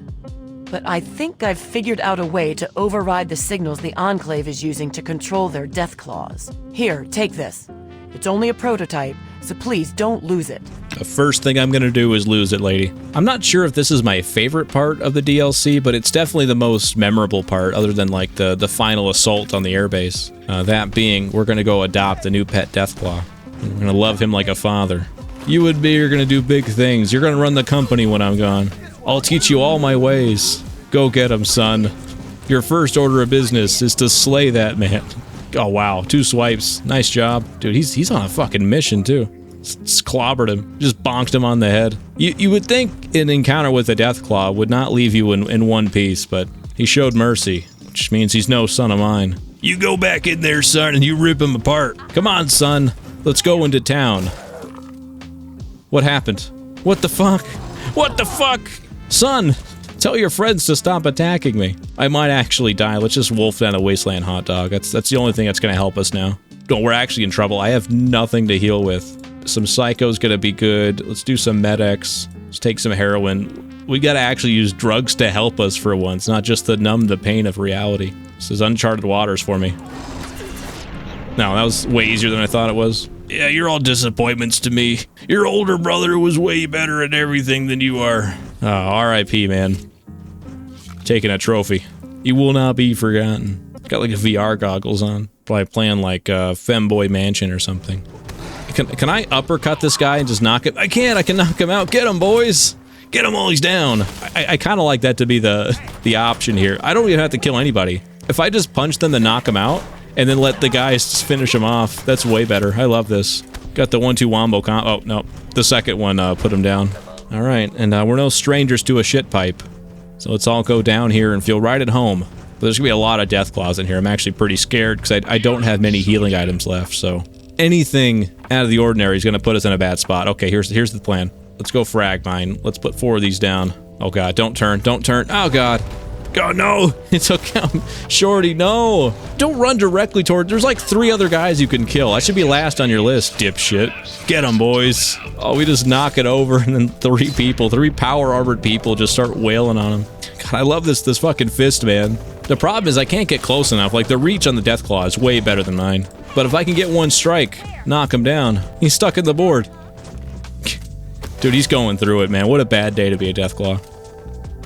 But I think I've figured out a way to override the signals the Enclave is using to control their deathclaws. Here, take this. It's only a prototype, so please don't lose it. The first thing I'm gonna do is lose it, lady. I'm not sure if this is my favorite part of the DLC, but it's definitely the most memorable part, other than like the final assault on the airbase. That being, we're gonna go adopt a new pet Deathclaw. We're gonna love him like a father. You and me are gonna do big things. You're gonna run the company when I'm gone. I'll teach you all my ways. Go get him, son. Your first order of business is to slay that man. Oh wow, 2 swipes. Nice job. Dude, he's on a fucking mission too. Clobbered him. Just bonked him on the head. You would think an encounter with a Deathclaw would not leave you in one piece, but he showed mercy, which means he's no son of mine. You go back in there, son, and you rip him apart. Come on, son. Let's go into town. What happened? What the fuck? What the fuck? Son, tell your friends to stop attacking me. I might actually die. Let's just wolf down a wasteland hot dog. That's the only thing that's gonna help us now. Don't, we're actually in trouble. I have nothing to heal with. Some psycho's gonna be good. Let's do some Med-X. Let's take some heroin. We gotta actually use drugs to help us for once, not just to numb the pain of reality. This is uncharted waters for me. No, that was way easier than I thought it was. Yeah, you're all disappointments to me. Your older brother was way better at everything than you are. Oh, R.I.P., man. Taking a trophy. You will not be forgotten. Got like a VR goggles on. Probably playing like Femboy Mansion or something. Can I uppercut this guy and just knock him? I can knock him out. Get him, boys. Get him while he's down. I kind of like that to be the option here. I don't even have to kill anybody. If I just punch them to knock them out, and then let the guys finish him off, that's way better. I love this. Got the 1-2 wombo comp. Oh, no. The second one put him down. All right, and we're no strangers to a shit pipe. So let's all go down here and feel right at home. There's gonna be a lot of Deathclaws in here. I'm actually pretty scared because I don't have many healing items left, so anything out of the ordinary is gonna put us in a bad spot. Okay, here's the plan. Let's go frag mine. Let's put 4 of these down. Oh god, don't turn. Oh god. God, no! It took him. Shorty, no! Don't run directly toward... There's like 3 other guys you can kill. I should be last on your list, dipshit. Get them, boys. Oh, we just knock it over, and then 3 power-armored people just start wailing on him. God, I love this fucking fist, man. The problem is I can't get close enough. Like, the reach on the Deathclaw is way better than mine. But if I can get 1 strike, knock him down. He's stuck in the board. Dude, he's going through it, man. What a bad day to be a Deathclaw.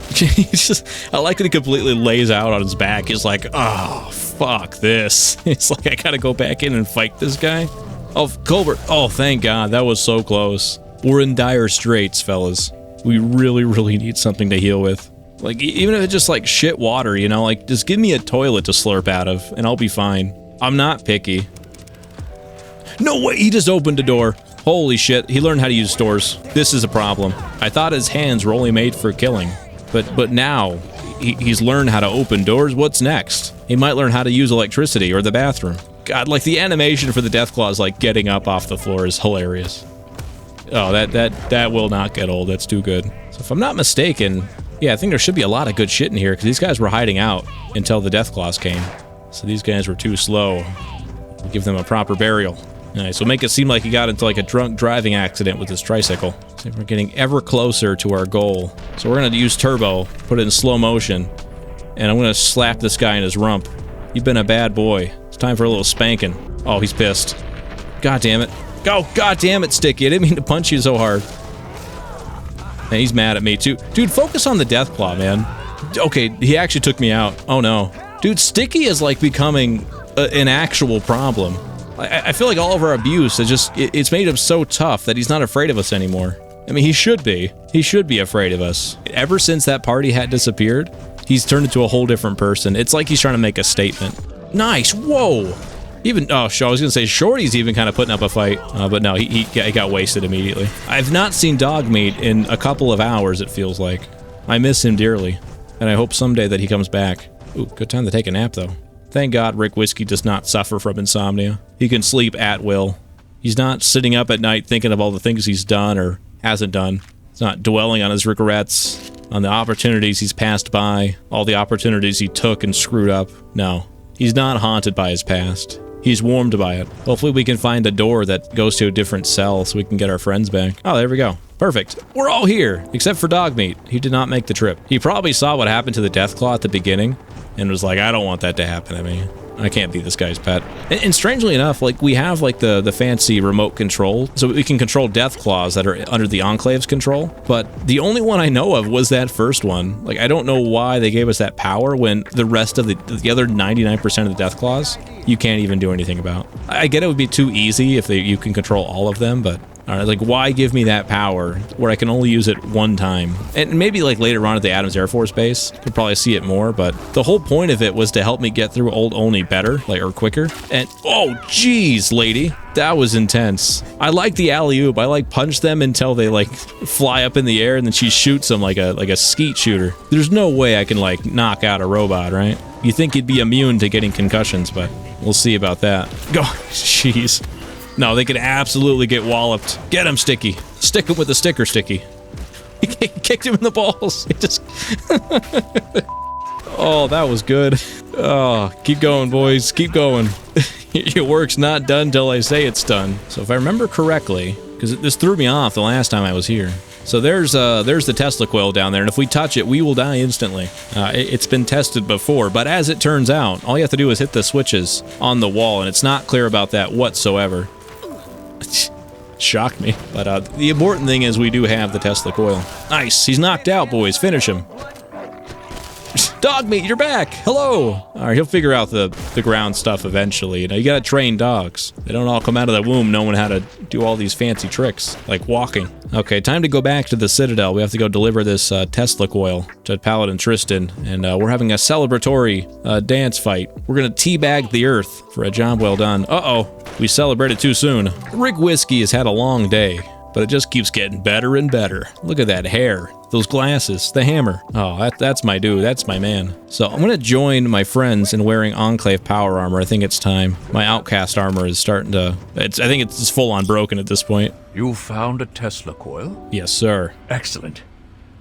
He's just, I like that he completely lays out on his back. He's like, oh, fuck this. It's like, I gotta go back in and fight this guy. Oh, Colbert. Oh, thank God. That was so close. We're in dire straits, fellas. We really, really need something to heal with. Like, even if it's just like shit water, you know, like, just give me a toilet to slurp out of, and I'll be fine. I'm not picky. No way, he just opened a door. Holy shit, he learned how to use stores. This is a problem. I thought his hands were only made for killing. But now, he's learned how to open doors. What's next? He might learn how to use electricity or the bathroom. God, like the animation for the Deathclaws, like getting up off the floor is hilarious. Oh, that will not get old. That's too good. So if I'm not mistaken, yeah, I think there should be a lot of good shit in here because these guys were hiding out until the Deathclaws came. So these guys were too slow. We'll give them a proper burial. Nice. We'll make it seem like he got into like a drunk driving accident with his tricycle. So we're getting ever closer to our goal. So we're gonna use turbo, put it in slow motion, and I'm gonna slap this guy in his rump. You've been a bad boy. It's time for a little spanking. Oh, he's pissed. God damn it. Go! God damn it, Sticky. I didn't mean to punch you so hard. And he's mad at me too. Dude, focus on the Deathclaw, man. Okay, he actually took me out. Oh no. Dude, Sticky is like becoming an actual problem. I feel like all of our abuse is just, it's made him so tough that he's not afraid of us anymore. I mean, he should be. He should be afraid of us. Ever since that party hat disappeared, he's turned into a whole different person. It's like he's trying to make a statement. Nice, whoa! Even, oh, I was gonna say Shorty's even kind of putting up a fight, but no, he got wasted immediately. I've not seen Dogmeat in a couple of hours, it feels like. I miss him dearly, and I hope someday that he comes back. Ooh, good time to take a nap, though. Thank God Rick Whiskey does not suffer from insomnia. He can sleep at will. He's not sitting up at night thinking of all the things he's done or hasn't done. He's not dwelling on his regrets. on the opportunities he's passed by, all the opportunities he took and screwed up. No, he's not haunted by his past. He's warmed by it. Hopefully we can find a door that goes to a different cell so we can get our friends back. Oh, there we go. Perfect. We're all here, except for Dogmeat. He did not make the trip. He probably saw what happened to the deathclaw at the beginning and was like, I don't want that to happen to me. I can't be this guy's pet. And strangely enough, like, we have like the fancy remote control, so we can control deathclaws that are under the Enclave's control. But the only one I know of was that first one. Like, I don't know why they gave us that power when the rest of the other 99% of the deathclaws you can't even do anything about. I get it would be too easy if you can control all of them, but like, why give me that power where I can only use it one time? And maybe like later on at the Adams Air Force Base, could probably see it more, but the whole point of it was to help me get through Old Olney better, like, or quicker. And oh geez, lady, that was intense. I like the alley-oop. I like punch them until they like fly up in the air and then she shoots them like a skeet shooter. There's no way I can like knock out a robot, right? You think he'd be immune to getting concussions, but we'll see about that. Go, jeez. No, they could absolutely get walloped. Get him, Sticky. Stick him with the sticker, Sticky. He kicked him in the balls. He just... Oh, that was good. Oh, keep going, boys. Keep going. Your work's not done till I say it's done. So if I remember correctly, because this threw me off the last time I was here. So there's the Tesla coil down there, and if we touch it, we will die instantly. It's been tested before, but as it turns out, all you have to do is hit the switches on the wall, and it's not clear about that whatsoever. Shocked me. But the important thing is we do have the Tesla coil. Nice. He's knocked out, boys. Finish him. Dogmeat, you're back. Hello. All right, he'll figure out the ground stuff eventually. You know, you gotta train dogs. They don't all come out of the womb knowing how to do all these fancy tricks, like walking. Okay, time to go back to the Citadel. We have to go deliver this Tesla coil to Paladin Tristan, and we're having a celebratory dance fight. We're gonna teabag the earth for a job well done. Uh-oh, we celebrated too soon. Rig Whiskey has had a long day, but it just keeps getting better and better. Look at that hair, those glasses, the hammer. Oh, that's my dude, that's my man. So I'm gonna join my friends in wearing Enclave power armor. I think it's time. My Outcast armor is starting to, I think it's full on broken at this point. You found a Tesla coil? Yes, sir. Excellent.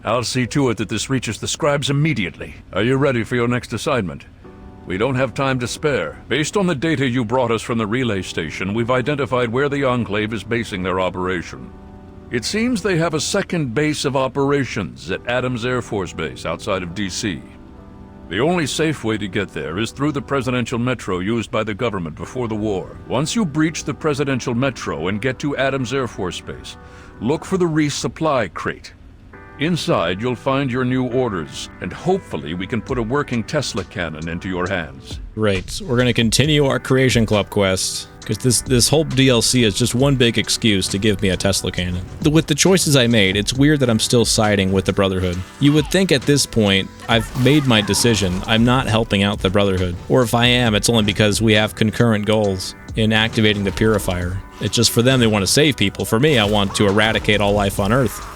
I'll see to it that this reaches the scribes immediately. Are you ready for your next assignment? We don't have time to spare. Based on the data you brought us from the relay station, we've identified where the Enclave is basing their operation. It seems they have a second base of operations at Adams Air Force Base outside of D.C. The only safe way to get there is through the presidential metro used by the government before the war. Once you breach the presidential metro and get to Adams Air Force Base, look for the resupply crate. Inside, you'll find your new orders, and hopefully we can put a working Tesla cannon into your hands. Right, we're gonna continue our Creation Club quest, because this whole DLC is just one big excuse to give me a Tesla cannon. With the choices I made, it's weird that I'm still siding with the Brotherhood. You would think at this point, I've made my decision. I'm not helping out the Brotherhood. Or if I am, it's only because we have concurrent goals in activating the Purifier. It's just for them, they want to save people. For me, I want to eradicate all life on Earth.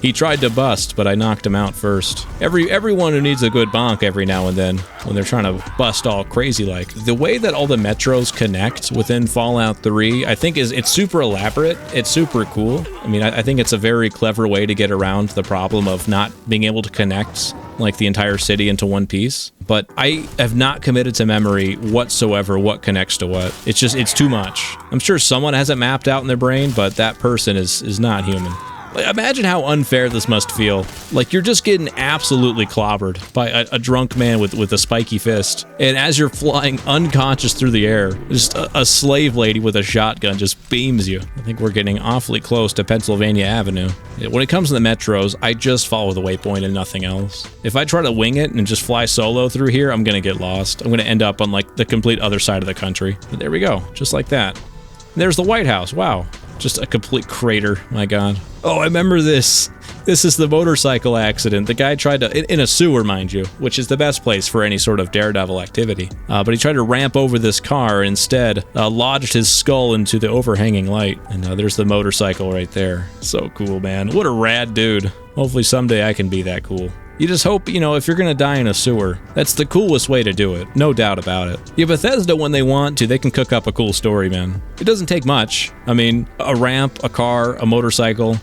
He tried to bust, but I knocked him out first. Everyone who needs a good bonk every now and then, when they're trying to bust all crazy like. The way that all the metros connect within Fallout 3, I think it's super elaborate. It's super cool. I mean, I think it's a very clever way to get around the problem of not being able to connect like the entire city into one piece. But I have not committed to memory whatsoever what connects to what. It's too much. I'm sure someone has it mapped out in their brain, but that person is not human. Like, imagine how unfair this must feel. Like, you're just getting absolutely clobbered by a drunk man with a spiky fist. And as you're flying unconscious through the air, just a slave lady with a shotgun just beams you. I think we're getting awfully close to Pennsylvania Avenue. When it comes to the metros, I just follow the waypoint and nothing else. If I try to wing it and just fly solo through here, I'm gonna get lost. I'm gonna end up on, like, the complete other side of the country. But there we go, just like that. And there's the White House, wow. Just a complete crater, my god. Oh, I remember this. This is the motorcycle accident. The guy tried to, in a sewer, mind you, which is the best place for any sort of daredevil activity. But he tried to ramp over this car, instead lodged his skull into the overhanging light. And there's the motorcycle right there. So cool, man. What a rad dude. Hopefully someday I can be that cool. You just hope, you know, if you're gonna die in a sewer, that's the coolest way to do it, no doubt about it. Yeah, Bethesda, when they want to, they can cook up a cool story, man. It doesn't take much. I mean, a ramp, a car, a motorcycle,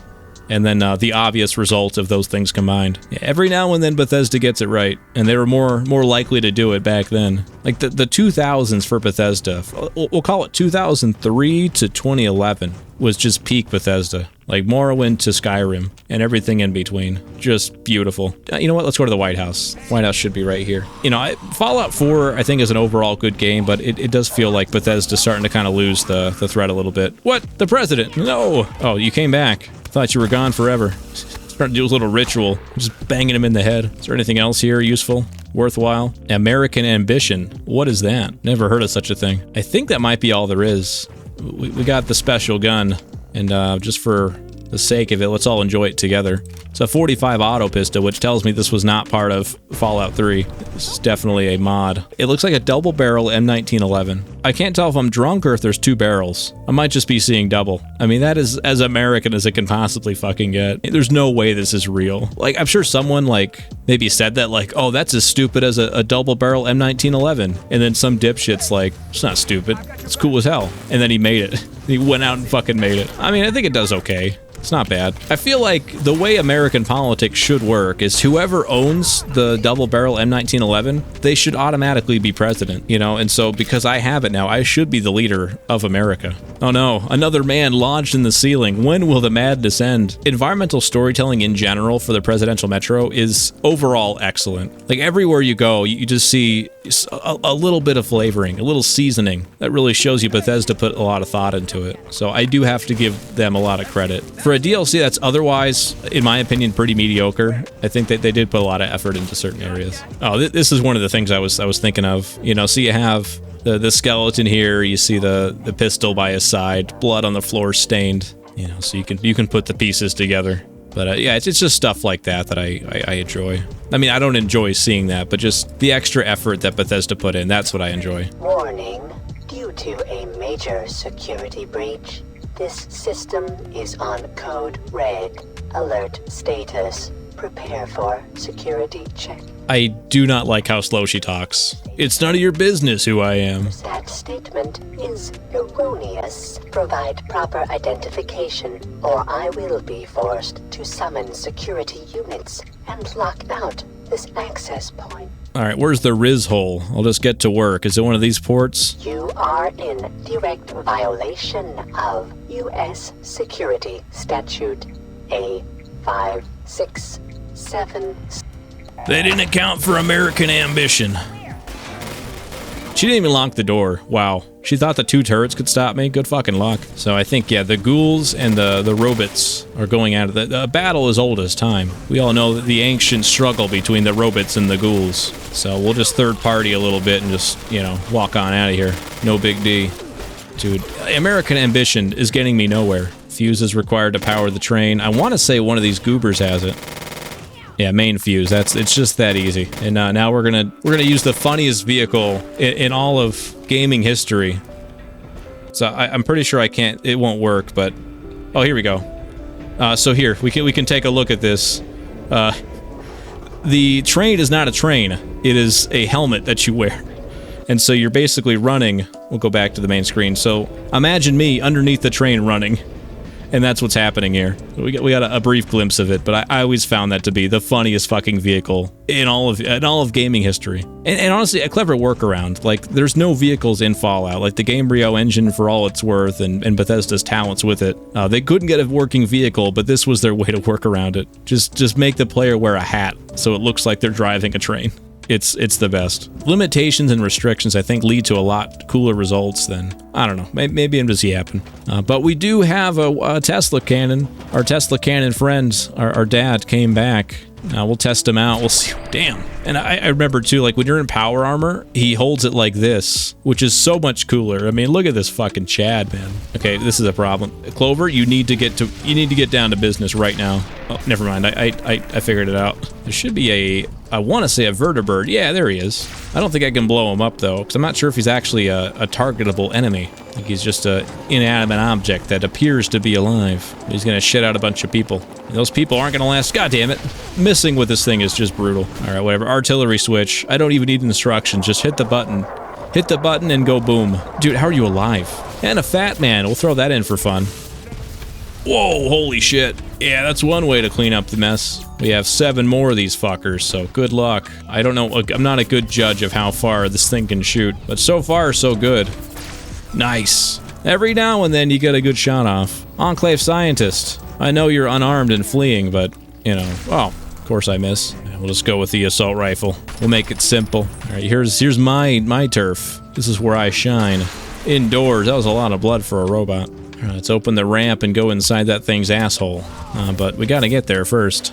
and then the obvious result of those things combined. Yeah, every now and then Bethesda gets it right, and they were more likely to do it back then. Like the 2000s for Bethesda, we'll call it 2003 to 2011 was just peak Bethesda. Like Morrowind to Skyrim and everything in between. Just beautiful. You know what? Let's go to the White House. White House should be right here. You know, Fallout 4 I think is an overall good game, but it does feel like Bethesda's starting to kind of lose the thread a little bit. What? The president? No! Oh, you came back. Thought you were gone forever. Starting to do a little ritual. Just banging him in the head. Is there anything else here useful? Worthwhile? American Ambition. What is that? Never heard of such a thing. I think that might be all there is. We got the special gun, and just for the sake of it, let's all enjoy it together. It's a 45 auto pistol, which tells me this was not part of Fallout 3. This is definitely a mod. It looks like a double barrel M1911. I can't tell if I'm drunk or if there's two barrels. I might just be seeing double. I mean, that is as American as it can possibly fucking get. There's no way this is real. Like, I'm sure someone, like, maybe said that, like, oh, that's as stupid as a double barrel M1911. And then some dipshit's like, it's not stupid. It's cool as hell. And then he made it. He went out and fucking made it. I mean, I think it does okay. It's not bad. I feel like the way American politics should work is whoever owns the double barrel M1911, they should automatically be president, you know? And so because I have it now, I should be the leader of America. Oh no, another man lodged in the ceiling. When will the madness end? Environmental storytelling in general for the presidential metro is overall excellent. Like everywhere you go, you just see a little bit of flavoring, a little seasoning that really shows you Bethesda put a lot of thought into it. So I do have to give them a lot of credit. For a DLC that's otherwise, in my opinion, pretty mediocre, I think that they did put a lot of effort into certain areas. Oh, this is one of the things I was thinking of. You know, so you have the skeleton here, you see the pistol by his side, blood on the floor stained, you know, so you can put the pieces together. But yeah, it's just stuff like that I enjoy. I mean, I don't enjoy seeing that, but just the extra effort that Bethesda put in, that's what I enjoy. Warning, due to a major security breach, this system is on code red. Alert status. Prepare for security check. I do not like how slow she talks. It's none of your business who I am. That statement is erroneous. Provide proper identification, or I will be forced to summon security units and lock out this access point. Alright, where's the Riz hole? I'll just get to work. Is it one of these ports? You are in direct violation of U.S. Security Statute A567. They didn't account for American ambition. She didn't even lock the door. Wow. She thought the two turrets could stop me? Good fucking luck. So I think, yeah, the ghouls and the robots are going at it. The battle is old as time. We all know the ancient struggle between the robots and the ghouls. So we'll just third party a little bit and just, you know, walk on out of here. No big D. Dude, American ambition is getting me nowhere. Fuse is required to power the train. I want to say one of these goobers has it. Yeah, main fuse. It's just that easy. And now we're gonna use the funniest vehicle in all of gaming history. So I'm pretty sure it won't work, but oh, here we go. So here we can take a look at this. The train is not a train. It is a helmet that you wear. And so you're basically running. We'll go back to the main screen. So imagine me underneath the train running. And that's what's happening here. We got a brief glimpse of it, but I always found that to be the funniest fucking vehicle in all of gaming history. And honestly, a clever workaround. Like, there's no vehicles in Fallout. Like, the Gamebryo engine, for all it's worth, and Bethesda's talents with it, they couldn't get a working vehicle, but this was their way to work around it. Just make the player wear a hat, so it looks like they're driving a train. It's the best. Limitations and restrictions, I think, lead to a lot cooler results than, I don't know, maybe I'm just yapping. But we do have a Tesla cannon. Our Tesla cannon friends, our dad, came back. We'll test him out. We'll see. Damn. And I remember, too, like, when you're in power armor, he holds it like this, which is so much cooler. I mean, look at this fucking Chad, man. Okay, this is a problem. Clover, you need to get down to business right now. Oh, never mind. I figured it out. There should be I want to say a vertibird. Yeah, there he is. I don't think I can blow him up, though, because I'm not sure if he's actually a targetable enemy. I think he's just an inanimate object that appears to be alive. He's going to shit out a bunch of people. And those people aren't going to last. God damn it. Missing with this thing is just brutal. All right, whatever. Artillery switch. I don't even need instructions. Just hit the button. Hit the button and go boom. Dude, how are you alive? And a fat man. We'll throw that in for fun. Whoa, holy shit. Yeah, that's one way to clean up the mess. We have 7 more of these fuckers, so good luck. I don't know, I'm not a good judge of how far this thing can shoot, but so far, so good. Nice. Every now and then you get a good shot off. Enclave Scientist. I know you're unarmed and fleeing, but, you know, oh, of course I miss. We'll just go with the assault rifle. We'll make it simple. All right, here's my turf. This is where I shine. Indoors, that was a lot of blood for a robot. All right, let's open the ramp and go inside that thing's asshole. But we gotta get there first.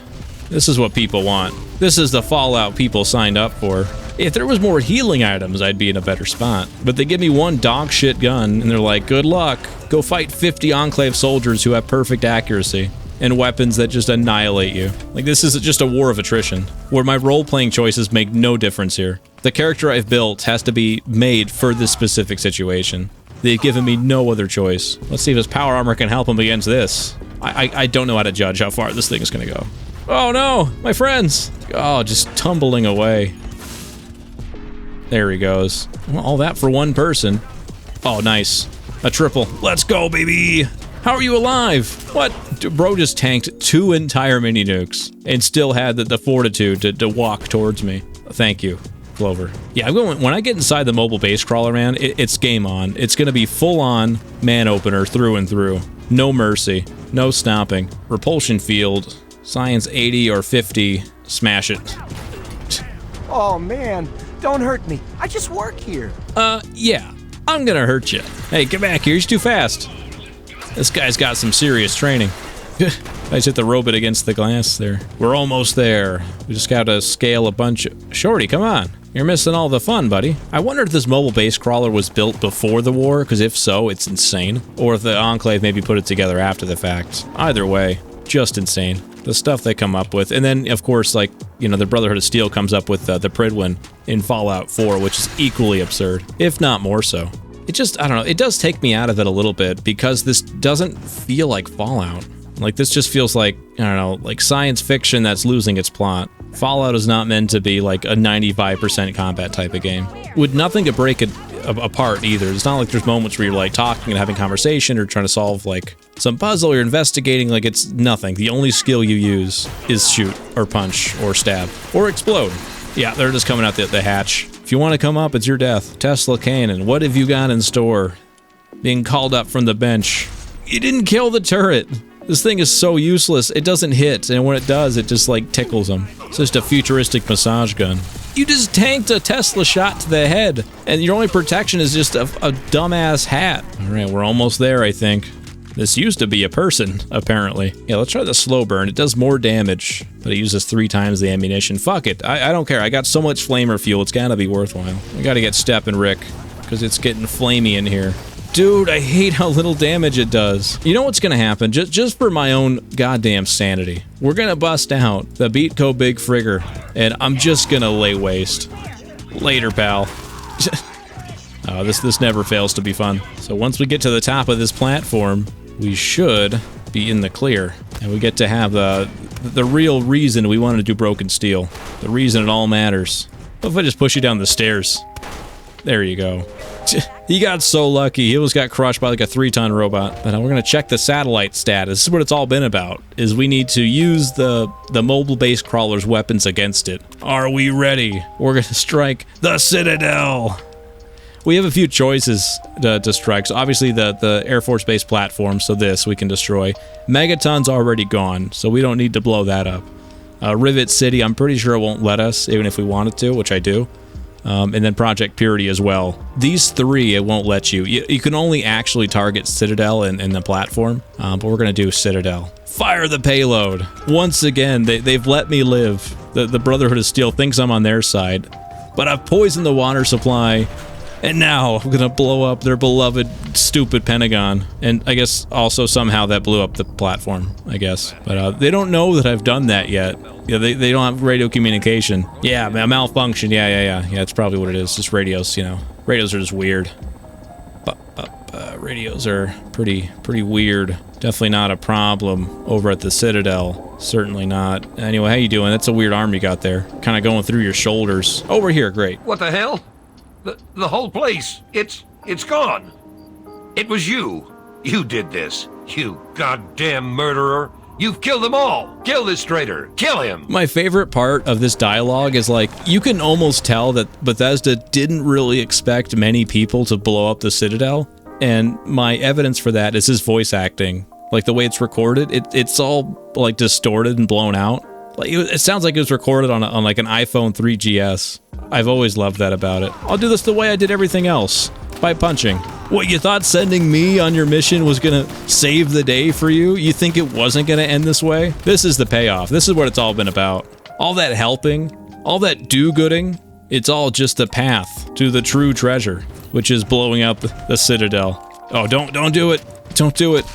This is what people want. This is the Fallout people signed up for. If there was more healing items, I'd be in a better spot. But they give me one dog shit gun, and they're like, good luck. Go fight 50 Enclave soldiers who have perfect accuracy and weapons that just annihilate you. Like, this is just a war of attrition, where my role-playing choices make no difference here. The character I've built has to be made for this specific situation. They've given me no other choice. Let's see if his power armor can help him against this. I don't know how to judge how far this thing is gonna go. Oh no, my friends! Oh, just tumbling away. There he goes. Well, all that for one person. Oh, nice. A triple. Let's go, baby! How are you alive? What? Bro just tanked 2 entire mini nukes and still had the fortitude to walk towards me. Thank you, Clover. Yeah, I'm going, when I get inside the mobile base crawler, man, it's game on. It's gonna be full-on man opener through and through. No mercy. No stopping. Repulsion field. Science 80 or 50. Smash it. Oh, man. Don't hurt me. I just work here. Yeah. I'm gonna hurt you. Hey, get back here. He's too fast. This guy's got some serious training. I just hit the robot against the glass there. We're almost there. We just gotta scale a bunch of... Shorty, come on. You're missing all the fun, buddy. I wonder if this mobile base crawler was built before the war, because if so, it's insane. Or if the Enclave maybe put it together after the fact. Either way, just insane. The stuff they come up with. And then, of course, like, you know, the Brotherhood of Steel comes up with the Pridwin in Fallout 4, which is equally absurd, if not more so. It just, I don't know, it does take me out of it a little bit, because this doesn't feel like Fallout. Like, this just feels like, I don't know, like science fiction that's losing its plot. Fallout is not meant to be like a 95% combat type of game. With nothing to break it apart either. It's not like there's moments where you're like talking and having conversation or trying to solve like some puzzle, you're investigating, like it's nothing. The only skill you use is shoot or punch or stab or explode. Yeah, they're just coming out the hatch. If you want to come up, it's your death. Tesla Cannon, what have you got in store? Being called up from the bench. You didn't kill the turret. This thing is so useless, it doesn't hit, and when it does, it just like tickles them. It's just a futuristic massage gun. You just tanked a Tesla shot to the head, and your only protection is just a dumbass hat. All right, we're almost there, I think. This used to be a person, apparently. Yeah, let's try the slow burn. It does more damage, but it uses 3 times the ammunition. Fuck it, I don't care. I got so much flamer fuel, it's gotta be worthwhile. We gotta get Step and Rick, because it's getting flamey in here. Dude, I hate how little damage it does. You know what's gonna happen? Just for my own goddamn sanity. We're gonna bust out the Beatco Big Frigger, and I'm just gonna lay waste. Later, pal. Oh, this never fails to be fun. So once we get to the top of this platform, we should be in the clear. And we get to have the real reason we wanted to do Broken Steel. The reason it all matters. What if I just push you down the stairs? There you go. He got so lucky. He almost got crushed by like a 3-ton robot. But we're gonna check the satellite status. This is what it's all been about, is we need to use the mobile base crawler's weapons against it. Are we ready? We're gonna strike the Citadel. We have a few choices to strike. So obviously the Air Force Base platform, so this we can destroy. Megaton's already gone, so we don't need to blow that up. Rivet City, I'm pretty sure it won't let us, even if we wanted to, which I do. And then Project Purity as well. These 3, it won't let you. You can only actually target Citadel and the platform, but we're going to do Citadel. Fire the payload. Once again, they've let me live. The Brotherhood of Steel thinks I'm on their side, but I've poisoned the water supply, and now I'm going to blow up their beloved, stupid Pentagon. And I guess also somehow that blew up the platform, I guess. But they don't know that I've done that yet. Yeah, they don't have radio communication. Yeah, malfunction. Yeah, that's probably what it is. Just radios, you know. Radios are just weird. Radios are pretty weird. Definitely not a problem over at the Citadel. Certainly not. Anyway, how you doing? That's a weird arm you got there. Kind of going through your shoulders. Over here, great. What the hell? The whole place, it's gone. It was you. You did this. You goddamn murderer. You've killed them all. Kill this traitor. Kill him. My favorite part of this dialogue is like, you can almost tell that Bethesda didn't really expect many people to blow up the Citadel. And my evidence for that is his voice acting. Like the way it's recorded, it's all like distorted and blown out. Like it sounds like it was recorded on like an iPhone 3GS. I've always loved that about it. I'll do this the way I did everything else, by punching. What, you thought sending me on your mission was gonna save the day for you? You think it wasn't gonna end this way? This is the payoff. This is what it's all been about. All that helping, all that do-gooding, it's all just the path to the true treasure, which is blowing up the Citadel. Oh, don't do it. Don't do it.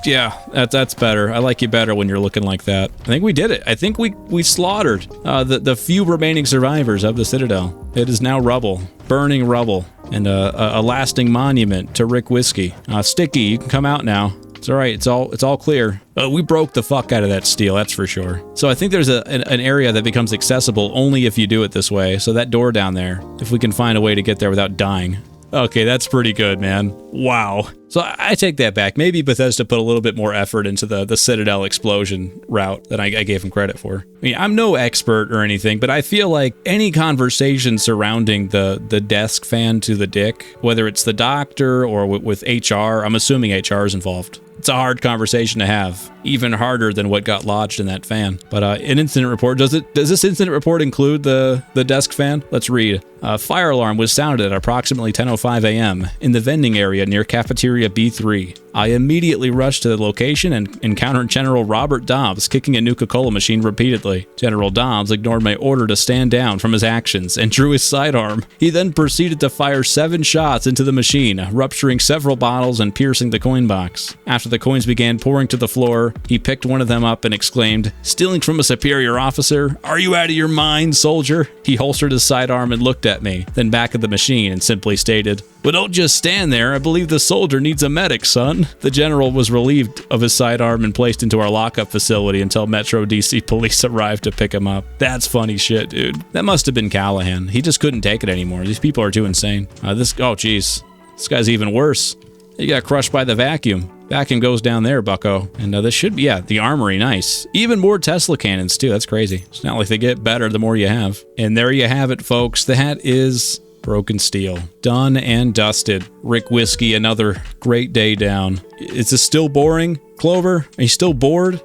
Yeah, that's better. I like you better when you're looking like that. I think we did it. I think we slaughtered the few remaining survivors of the Citadel. It is now rubble, burning rubble, and a lasting monument to Rick Whiskey. Sticky, you can come out now. It's all right. It's all clear. We broke the fuck out of that steel, that's for sure. So I think there's an area that becomes accessible only if you do it this way. So that door down there, if we can find a way to get there without dying. Okay, that's pretty good, man. Wow. So I take that back. Maybe Bethesda put a little bit more effort into the Citadel explosion route than I gave him credit for. I mean, I'm no expert or anything, but I feel like any conversation surrounding the desk fan to the dick, whether it's the doctor or with HR, I'm assuming HR is involved. It's a hard conversation to have, even harder than what got lodged in that fan. But an incident report, does this incident report include the desk fan? Let's read. Fire alarm was sounded at approximately 10:05 a.m. in the vending area near cafeteria B3. I immediately rushed to the location and encountered General Robert Dobbs kicking a Nuka-Cola machine repeatedly. General Dobbs ignored my order to stand down from his actions and drew his sidearm. He then proceeded to fire 7 shots into the machine, rupturing several bottles and piercing the coin box. After the coins began pouring to the floor, he picked one of them up and exclaimed, "Stealing from a superior officer? Are you out of your mind, soldier?" He holstered his sidearm and looked at me, then back at the machine and simply stated, "Well, don't just stand there. I believe the soldier needs a medic, son." The general was relieved of his sidearm and placed into our lockup facility until Metro DC police arrived to pick him up. That's funny shit, dude. That must have been Callahan. He just couldn't take it anymore. These people are too insane. Oh, jeez. This guy's even worse. He got crushed by the vacuum. Vacuum goes down there, bucko. And this should be, the armory, nice. Even more Tesla cannons, too. That's crazy. It's not like they get better the more you have. And there you have it, folks. That is Broken Steel. Done and dusted. Rick Whiskey, another great day down. Is this still boring, Clover? Are you still bored?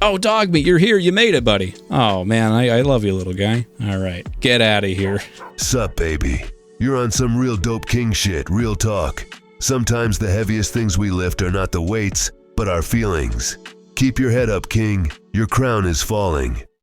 Oh, Dogmeat, you're here. You made it, buddy. Oh, man, I love you, little guy. All right, get out of here. Sup, baby? You're on some real dope king shit, real talk. Sometimes the heaviest things we lift are not the weights, but our feelings. Keep your head up, king. Your crown is falling.